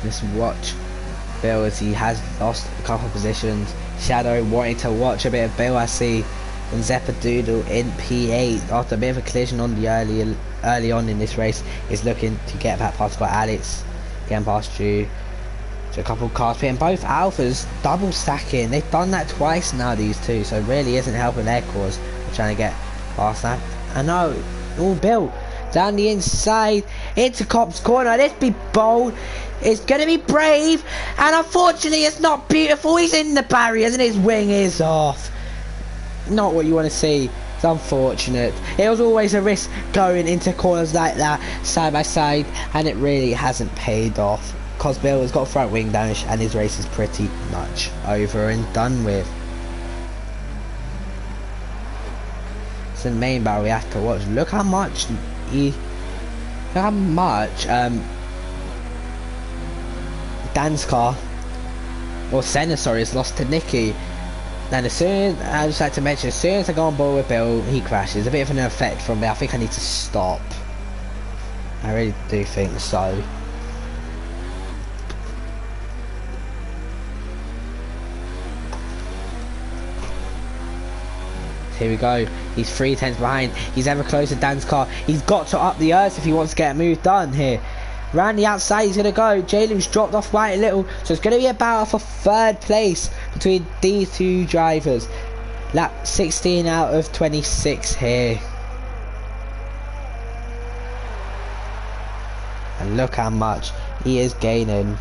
S1: Just watch Bill as he has lost a couple of positions. Shadow wanting to watch a bit of Bill, I see. And Zeppadoodle in P8 after a bit of a collision on the early on in this race is looking to get back past. Got Alex getting past you. So a couple of cars pitting, both Alphas double stacking. They've done that twice now, these two, so it really isn't helping their cause. They're trying to get past that. I know. Oh, Bill down the inside into Cop's corner. Let's be bold. It's gonna be brave, and unfortunately it's not beautiful. He's in the barriers and his wing is off. Not what you want to see. It's unfortunate. It was always a risk going into corners like that side by side, and it really hasn't paid off because Bill has got front wing damage and his race is pretty much over and done with. It's the main battle we have to watch. Look how much Dan's car, or Senna, sorry, has lost to Nicky. And as soon, I just like to mention, as soon as I go on board with Bill, he crashes. A bit of an effect from me. I think I need to stop. I really do think so. Here we go. He's 3/10 behind. He's ever closer to Dan's car. He's got to up the earth if he wants to get a move done here. Round the outside he's going to go. Jalen's dropped off quite a little. So it's going to be a battle for 3rd place between these two drivers. Lap 16 out of 26 here. And look how much he is gaining.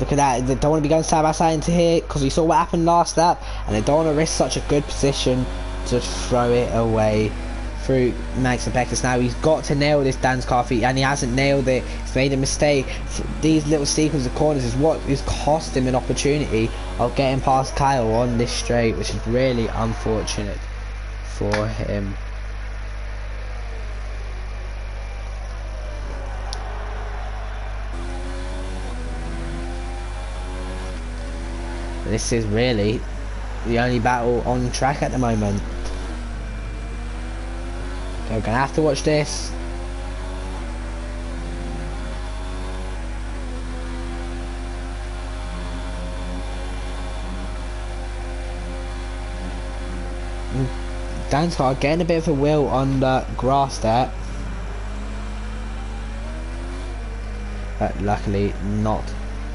S1: Look at that. They don't want to be going side by side into here because we saw what happened last lap, and they don't want to risk such a good position to throw it away through Max and Peckus. Now he's got to nail this Dan's car feet, and he hasn't nailed it. He's made a mistake. These little sequences of corners is what is cost him an opportunity of getting past Kyle on this straight, which is really unfortunate for him. This is really the only battle on track at the moment. Okay, we're gonna have to watch this. Dan's car getting a bit of a wheel on the grass there, but luckily not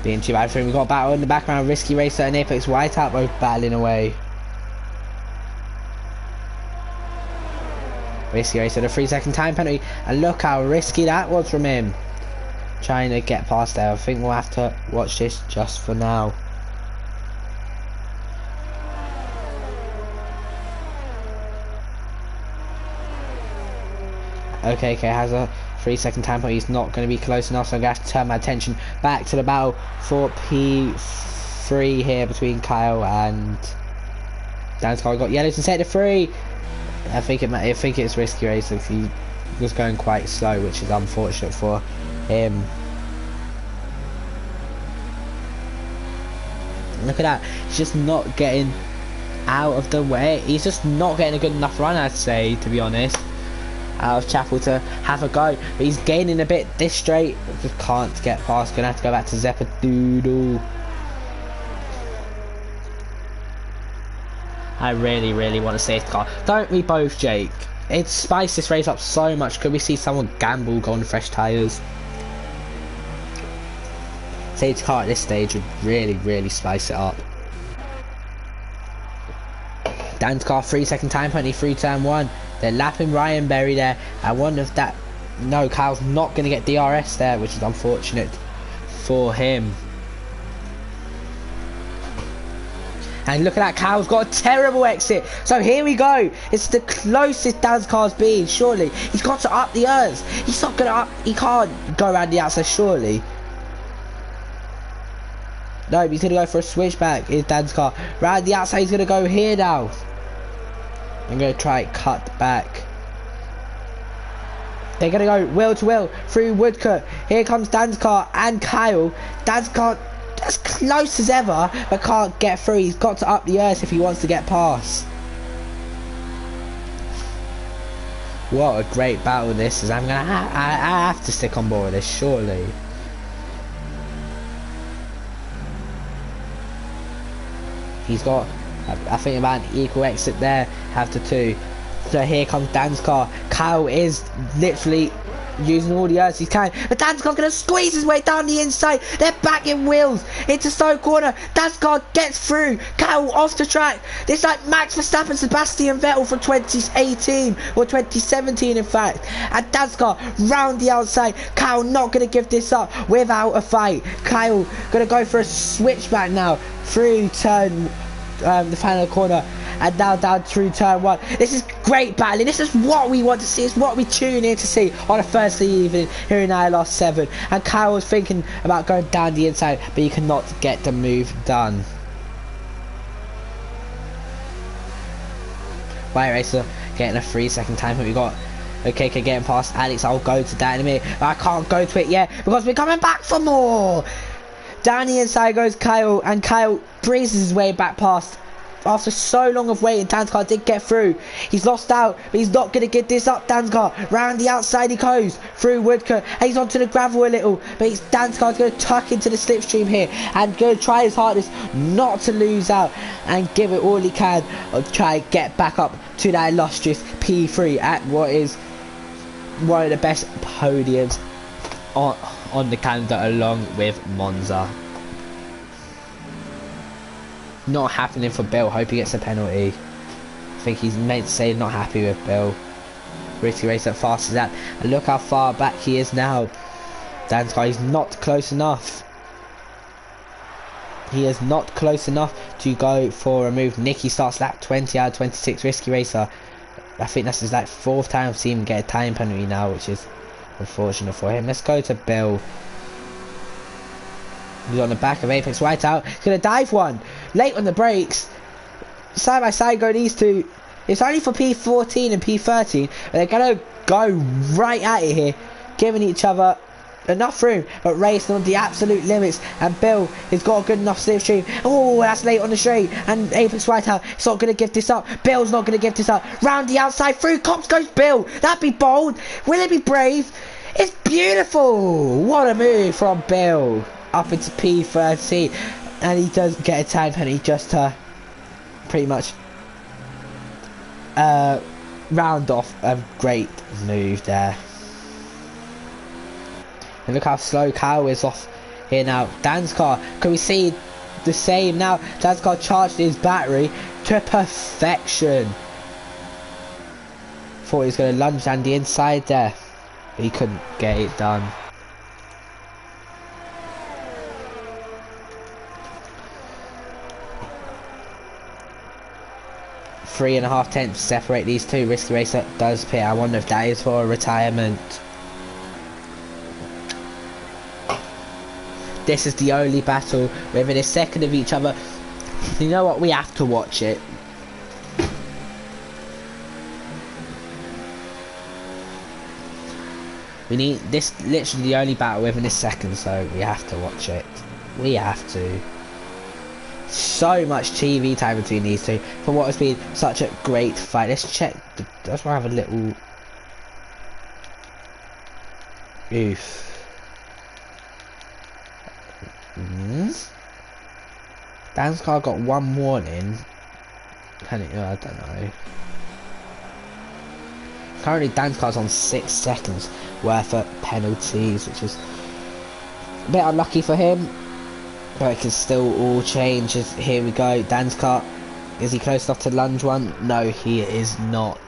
S1: being too bad for him. We've got a battle in the background. Risky Racer and Apex Whiteout both battling away. Risky Racer, the 3-second time penalty, and look how risky that was from him. Trying to get past there. I think we'll have to watch this just for now. Okay, has a 3-second time penalty. He's not going to be close enough, so I'm going to have to turn my attention back to the battle for P3 here between Kyle and Dan's car. Got yellows in sector 3. I think it's Risky Racer if he was going quite slow, which is unfortunate for him. Look at that. He's just not getting out of the way. He's just not getting a good enough run, I'd say, to be honest, out of Chapel to have a go. But he's gaining a bit this straight. Just can't get past. Gonna have to go back to Zeppadoodle. I really want to save the car. Don't we both, Jake? It spiced this race up so much. Could we see someone gamble, go on fresh tyres? Save the car at this stage would really spice it up. Dan's car 3-second time penalty through turn 1. They're lapping Ryan Berry there. I wonder if that... No, Kyle's not going to get DRS there, which is unfortunate for him. And look at that, Kyle's got a terrible exit. So here we go. It's the closest Dan's car's been, surely. He's got to up the ERS. He's not going to up... He can't go around the outside, surely. No, he's going to go for a switchback. Here's Dan's car. Round the outside, he's going to go here now. I'm going to try cut back. They're going to go wheel to wheel through Woodcote. Here comes Dan's car and Kyle. Dan's car as close as ever, but can't get through. He's got to up the ERS if he wants to get past. What a great battle this is. I have to stick on board with this, surely. He's got, I think, about an equal exit there, have to 2. So here comes Dan's car. Kyle is literally using all the ERS he can, but Dan's car going to squeeze his way down the inside. They're back in wheels into slow corner. Dan's car gets through. Kyle off the track. This is like Max Verstappen, Sebastian Vettel from 2018 or 2017 in fact. And Dan's car round the outside. Kyle not going to give this up without a fight. Kyle going to go for a switchback now through turn the final corner, and now down through turn 1. This is great battling. This is what we want to see. It's what we tune in to see on a Thursday evening here in ILR7. And Kyle was thinking about going down the inside, but he cannot get the move done. White Racer getting a 3-second time, but we got okay, getting past Alex. I'll go to that in a minute, but I can't go to it yet because we're coming back for more. Down the inside goes Kyle, and Kyle breezes his way back past. After so long of waiting, Dan's car did get through. He's lost out, but he's not going to give this up. Dan's car round the outside he goes through Woodcote, and he's onto the gravel a little, but Dan's car's going to tuck into the slipstream here and going to try his hardest not to lose out and give it all he can, or try and get back up to that illustrious P3 at what is one of the best podiums on the calendar, along with Monza. Not happening for Bill. Hope he gets a penalty. I think he's meant to say not happy with Bill. Risky racer fast as that, and look how far back he is now. Dan's car is not close enough. He is not close enough to go for a move. Nicky starts lap 20 out of 26. Risky racer. I think that's his like 4th time seeing him get a time penalty now, which is unfortunate for him. Let's go to Bill. He's on the back of Apex Whiteout. He's going to dive one. Late on the brakes. Side by side go these two. It's only for P14 and P13. But they're going to go right at it here. Giving each other enough room, but racing on the absolute limits. And Bill has got a good enough slipstream. Oh, that's late on the straight. And Apex Whiteout is not going to give this up. Bill's not going to give this up. Round the outside, through Cops goes Bill. That'd be bold. Will it be brave? It's beautiful. What a move from Bill. Up into P13, and he does get a time penalty just to pretty much round off a great move there. And look how slow Kyle is off here now. Dan's car, can we see the same now? Dan's car charged his battery to perfection. Thought he was going to lunge down the inside there, but he couldn't get it done. 3.5 tenths separate these two. Risky racer does pit. I wonder if that is for a retirement. This is the only battle within a second of each other. You know what? We have to watch it. We need this. Literally the only battle within a second, so we have to watch it. We have to. So much TV time between these two for what has been such a great fight. Let's check. Let's have a little. Oof. Dan's car got one warning. I don't know. Currently, Dan's car's on 6 seconds worth of penalties, which is a bit unlucky for him. But it can still all change. Here we go. Dan's car Is he close enough to lunge one? No, he is not.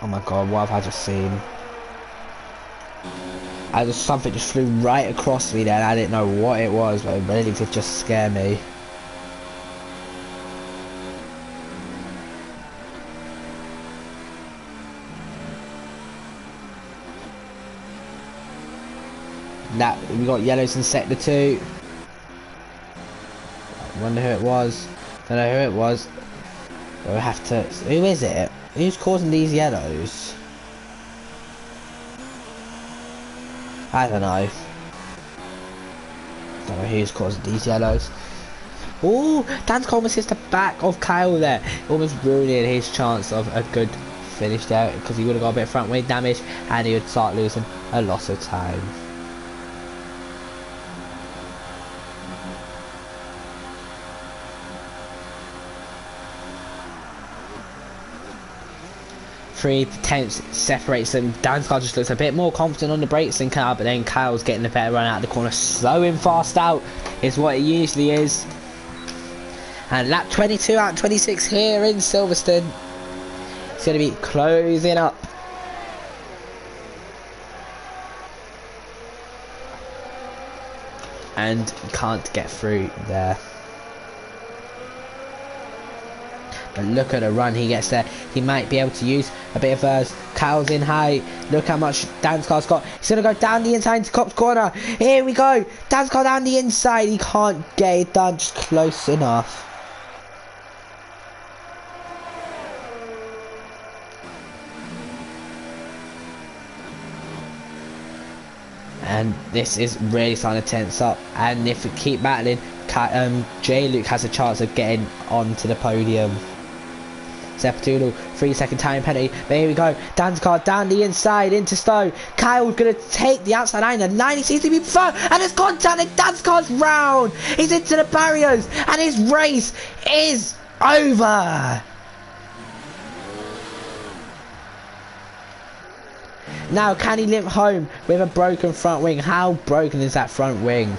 S1: Oh my god, what have I just seen? Something just flew right across me there and I didn't know what it was, but it really did just scare me. That we got yellows in sector 2. Wonder who it was. Don't know who it was. We'll have to. Who is it? Who's causing these yellows? I don't know. Don't know who's causing these yellows. Oh, Dan's almost hits the back of Kyle there, almost ruining his chance of a good finish there because he would have got a bit of front wing damage and he would start losing a lot of time. Three tenths separates them. Dan's car just looks a bit more confident on the brakes than Kyle, but then Kyle's getting a better run out of the corner. Slowing fast out is what it usually is. And lap 22 out of 26 here in Silverstone. It's going to be closing up. And can't get through there. But look at the run he gets there. He might be able to use a bit of hers. Kyle's in high. Look how much Dan's car's got. He's going to go down the inside into Cop's corner. Here we go. Dan's car down the inside. He can't get it done. Just close enough. And this is really starting to tense up. And if we keep battling, J-Luke has a chance of getting onto the podium. Sepatuno, 3-second time penalty. But here we go. Dan's car down the inside into Stowe. Kyle's going to take the outside line. The line he seems to be first. And it's contact and Dan's car's round. He's into the barriers. And his race is over. Now, can he limp home with a broken front wing? How broken is that front wing?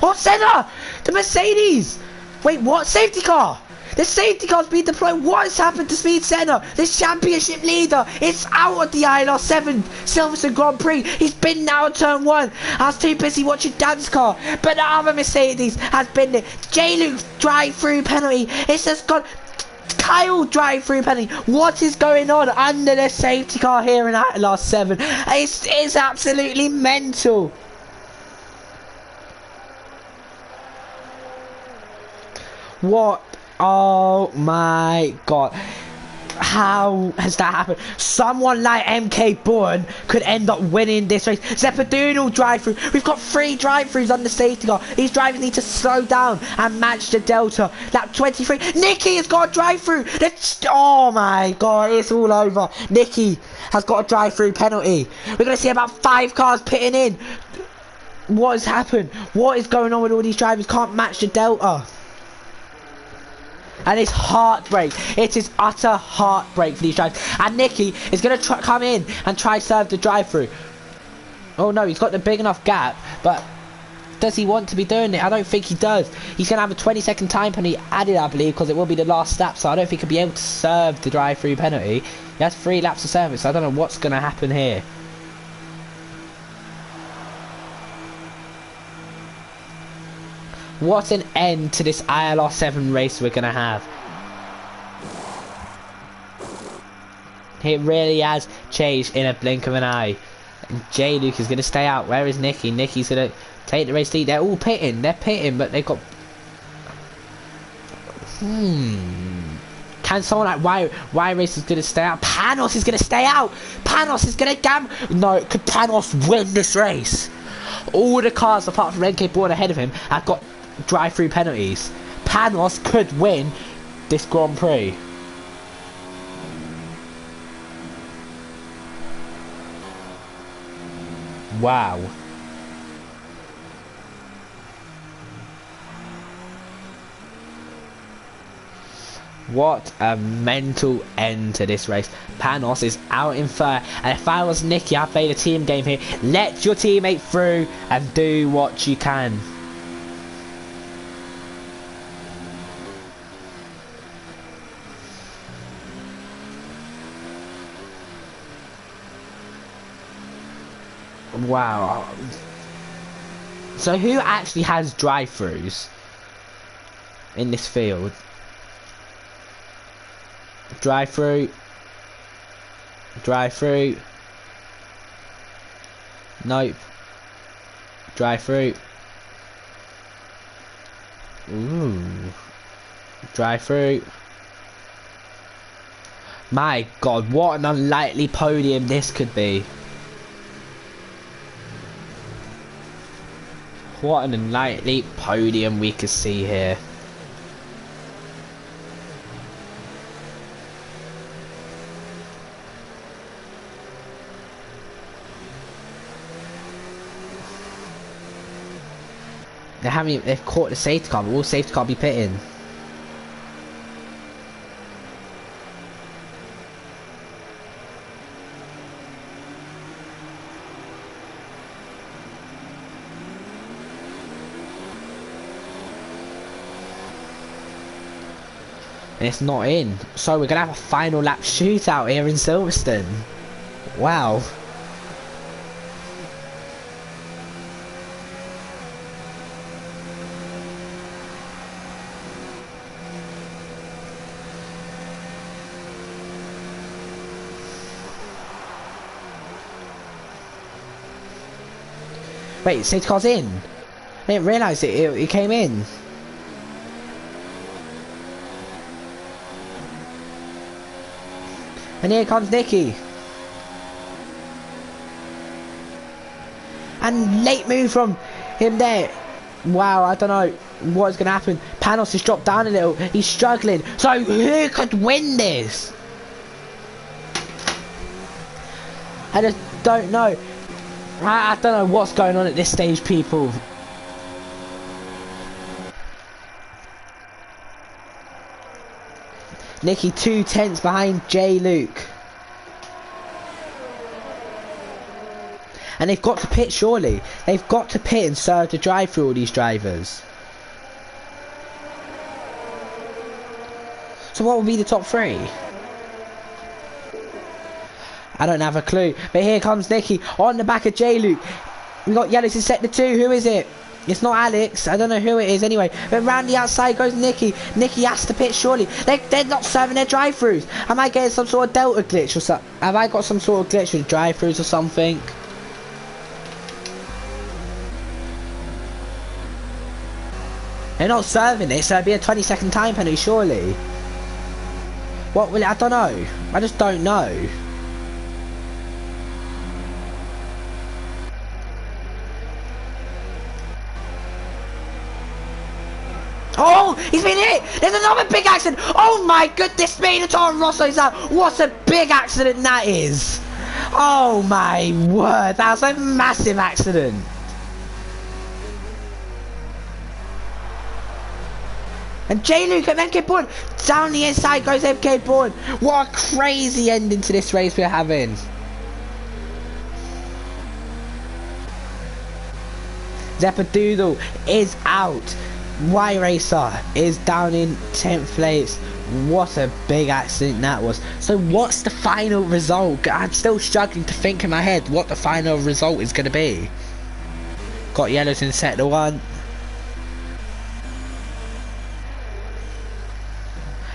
S1: Oh, Senna! The Mercedes! Wait, what? Safety car! The safety car's been deployed. What has happened to Speed Senna? This championship leader is out of the ILR7 Silverstone Grand Prix. He's been now at turn 1. I was too busy watching Dan's car. But the other Mercedes has been there. J-Luke's drive-through penalty. It's just gone. Kyle drive-through penalty. What is going on under the safety car here in ILR7? It's absolutely mental. What? Oh my god. How has that happened? Someone like MK Bourne could end up winning this race. Zepadunal drive-through. We've got 3 drive-throughs on the safety car. These drivers need to slow down and match the delta. Lap 23. Nicky has got a drive-through. Oh my god, it's all over. Nicky has got a drive-through penalty. We're going to see about 5 cars pitting in. What has happened? What is going on with all these drivers? Can't match the delta. And it's heartbreak. It is utter heartbreak for these drivers. And Nicky is going to come in and try serve the drive-through. Oh no, he's got the big enough gap. But does he want to be doing it? I don't think he does. He's going to have a 20-second time penalty added, I believe, because it will be the last lap. So I don't think he'll be able to serve the drive-through penalty. He has 3 laps of service. So I don't know what's going to happen here. What an end to this ILR7 race we're going to have. It really has changed in a blink of an eye. And J-Luke is going to stay out. Where is Nicky? Nicky's going to take the race lead. They're all pitting. They're pitting, but they've got... Can someone like why Race is going to stay out? Panos is going to stay out. Panos is going to No, could Panos win this race? All the cars apart from NK Bourne ahead of him have got drive-through penalties. Panos could win this Grand Prix. Wow. What a mental end to this race. Panos is out in third, and if I was Nicky, I'd play the team game here. Let your teammate through and do what you can. Wow. So who actually has drive-throughs in this field? Drive-through. Drive-through. Nope. Drive-through. Ooh. Drive-through. My God, what an unlikely podium this could be. What an unlikely podium we could see here. They've caught the safety car, but will safety car be pitting? And it's not in. So we're gonna have a final lap shootout here in Silverstone. Wow. Wait, safety car's in. I didn't realise it came in. And here comes Nicky. And late move from him there. Wow, I don't know what's going to happen. Panos has dropped down a little. He's struggling. So who could win this? I just don't know. I don't know what's going on at this stage, people. Nicky 2/10 behind J. Luke. And they've got to pit, surely. They've got to pit and serve the drive through all these drivers. So what will be the top three? I don't have a clue. But here comes Nicky on the back of J. Luke. We got yellows in sector 2. Who is it? It's not Alex. I don't know who it is anyway. But round the outside goes Nicky. Nicky has to pit, surely. They're not serving their drive-throughs. Am I getting some sort of delta glitch or something? Have I got some sort of glitch with drive-throughs or something? They're not serving it, so it'll be a 20-second time penalty, surely. What will it? I don't know. I just don't know. Oh, he's been hit! There's another big accident! Oh my goodness me, the Toro Rosso's out! What a big accident that is! Oh my word, that was a massive accident! And J. Luke and MK Bourne, down the inside goes MK Bourne! What a crazy ending to this race we're having! Zeppadoodle is out! Y Racer is down in 10th place. What a big accident that was. So what's the final result? I'm still struggling to think in my head what the final result is going to be. Got yellows in sector 1.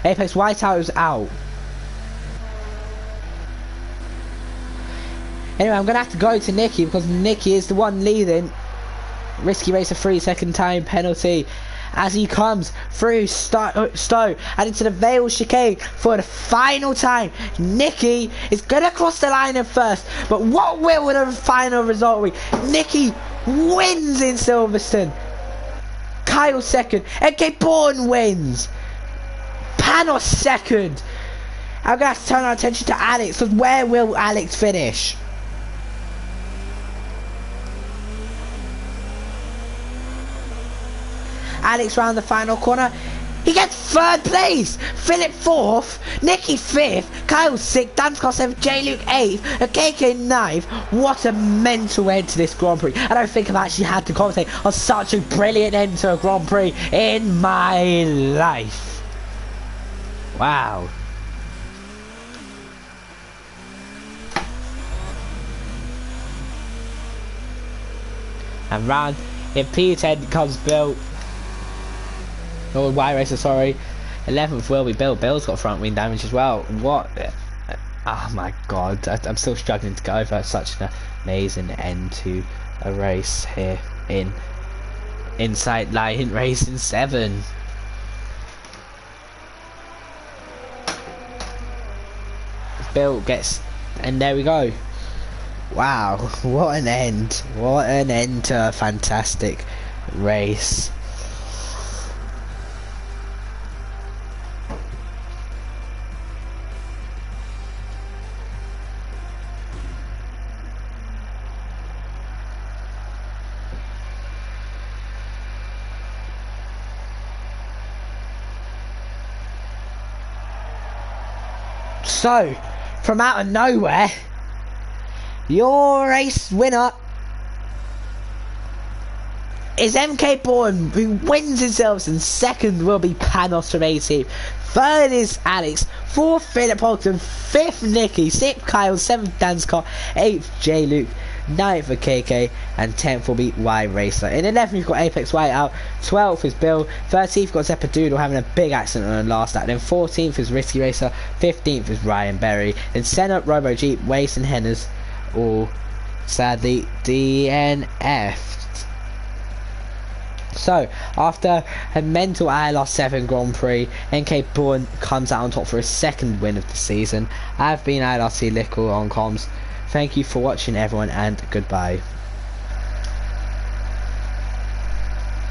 S1: Apex Whiteout is out. Anyway, I'm going to have to go to Nicky because Nicky is the one leading. Risky Racer 3-second time penalty. As he comes through Stowe and into the Vale chicane for the final time. Nicky is going to cross the line in first, but what will the final result be? Nicky wins in Silverstone. Kyle second. MK Bourne wins. Panos second. I'm going to have to turn our attention to Alex, because where will Alex finish? Alex round the final corner. He gets 3rd place. Philip 4th. Nicky 5th. Kyle 6th. Danscar 7th. J-Luke 8th. And KK 9th. What a mental end to this Grand Prix. I don't think I've actually had to commentate on such a brilliant end to a Grand Prix in my life. Wow. And round in P10 comes Bill. Or Y Racer, sorry. 11th will be Bill. Bill's got front wing damage as well. What? Oh my god. I'm still struggling to go over such an amazing end to a race here in Inside Line Racing 7. Bill gets, and there we go. Wow, what an end. What an end to a fantastic race. So, from out of nowhere, your race winner is MK Bourne, who wins himself, and 2nd will be Panos from 18th. 3rd is Alex, 4th Philip Hodgson, 5th Nicky, 6th Kyle, 7th Danscar, 8th J Luke, 9th for KK, and 10th will be Y Racer. In 11th you've got Apex Whiteout, 12th is Bill, 13th got Zeppadoodle having a big accident on the last lap, then 14th is Risky Racer, 15th is Ryan Berry, then Senna, Robo Jeep, Waste and Henners all sadly DNF'd. So, after a mental ILR7 Grand Prix, NK Bourne comes out on top for his 2nd win of the season. I've been ILRC Lickle on comms. Thank you for watching everyone, and goodbye.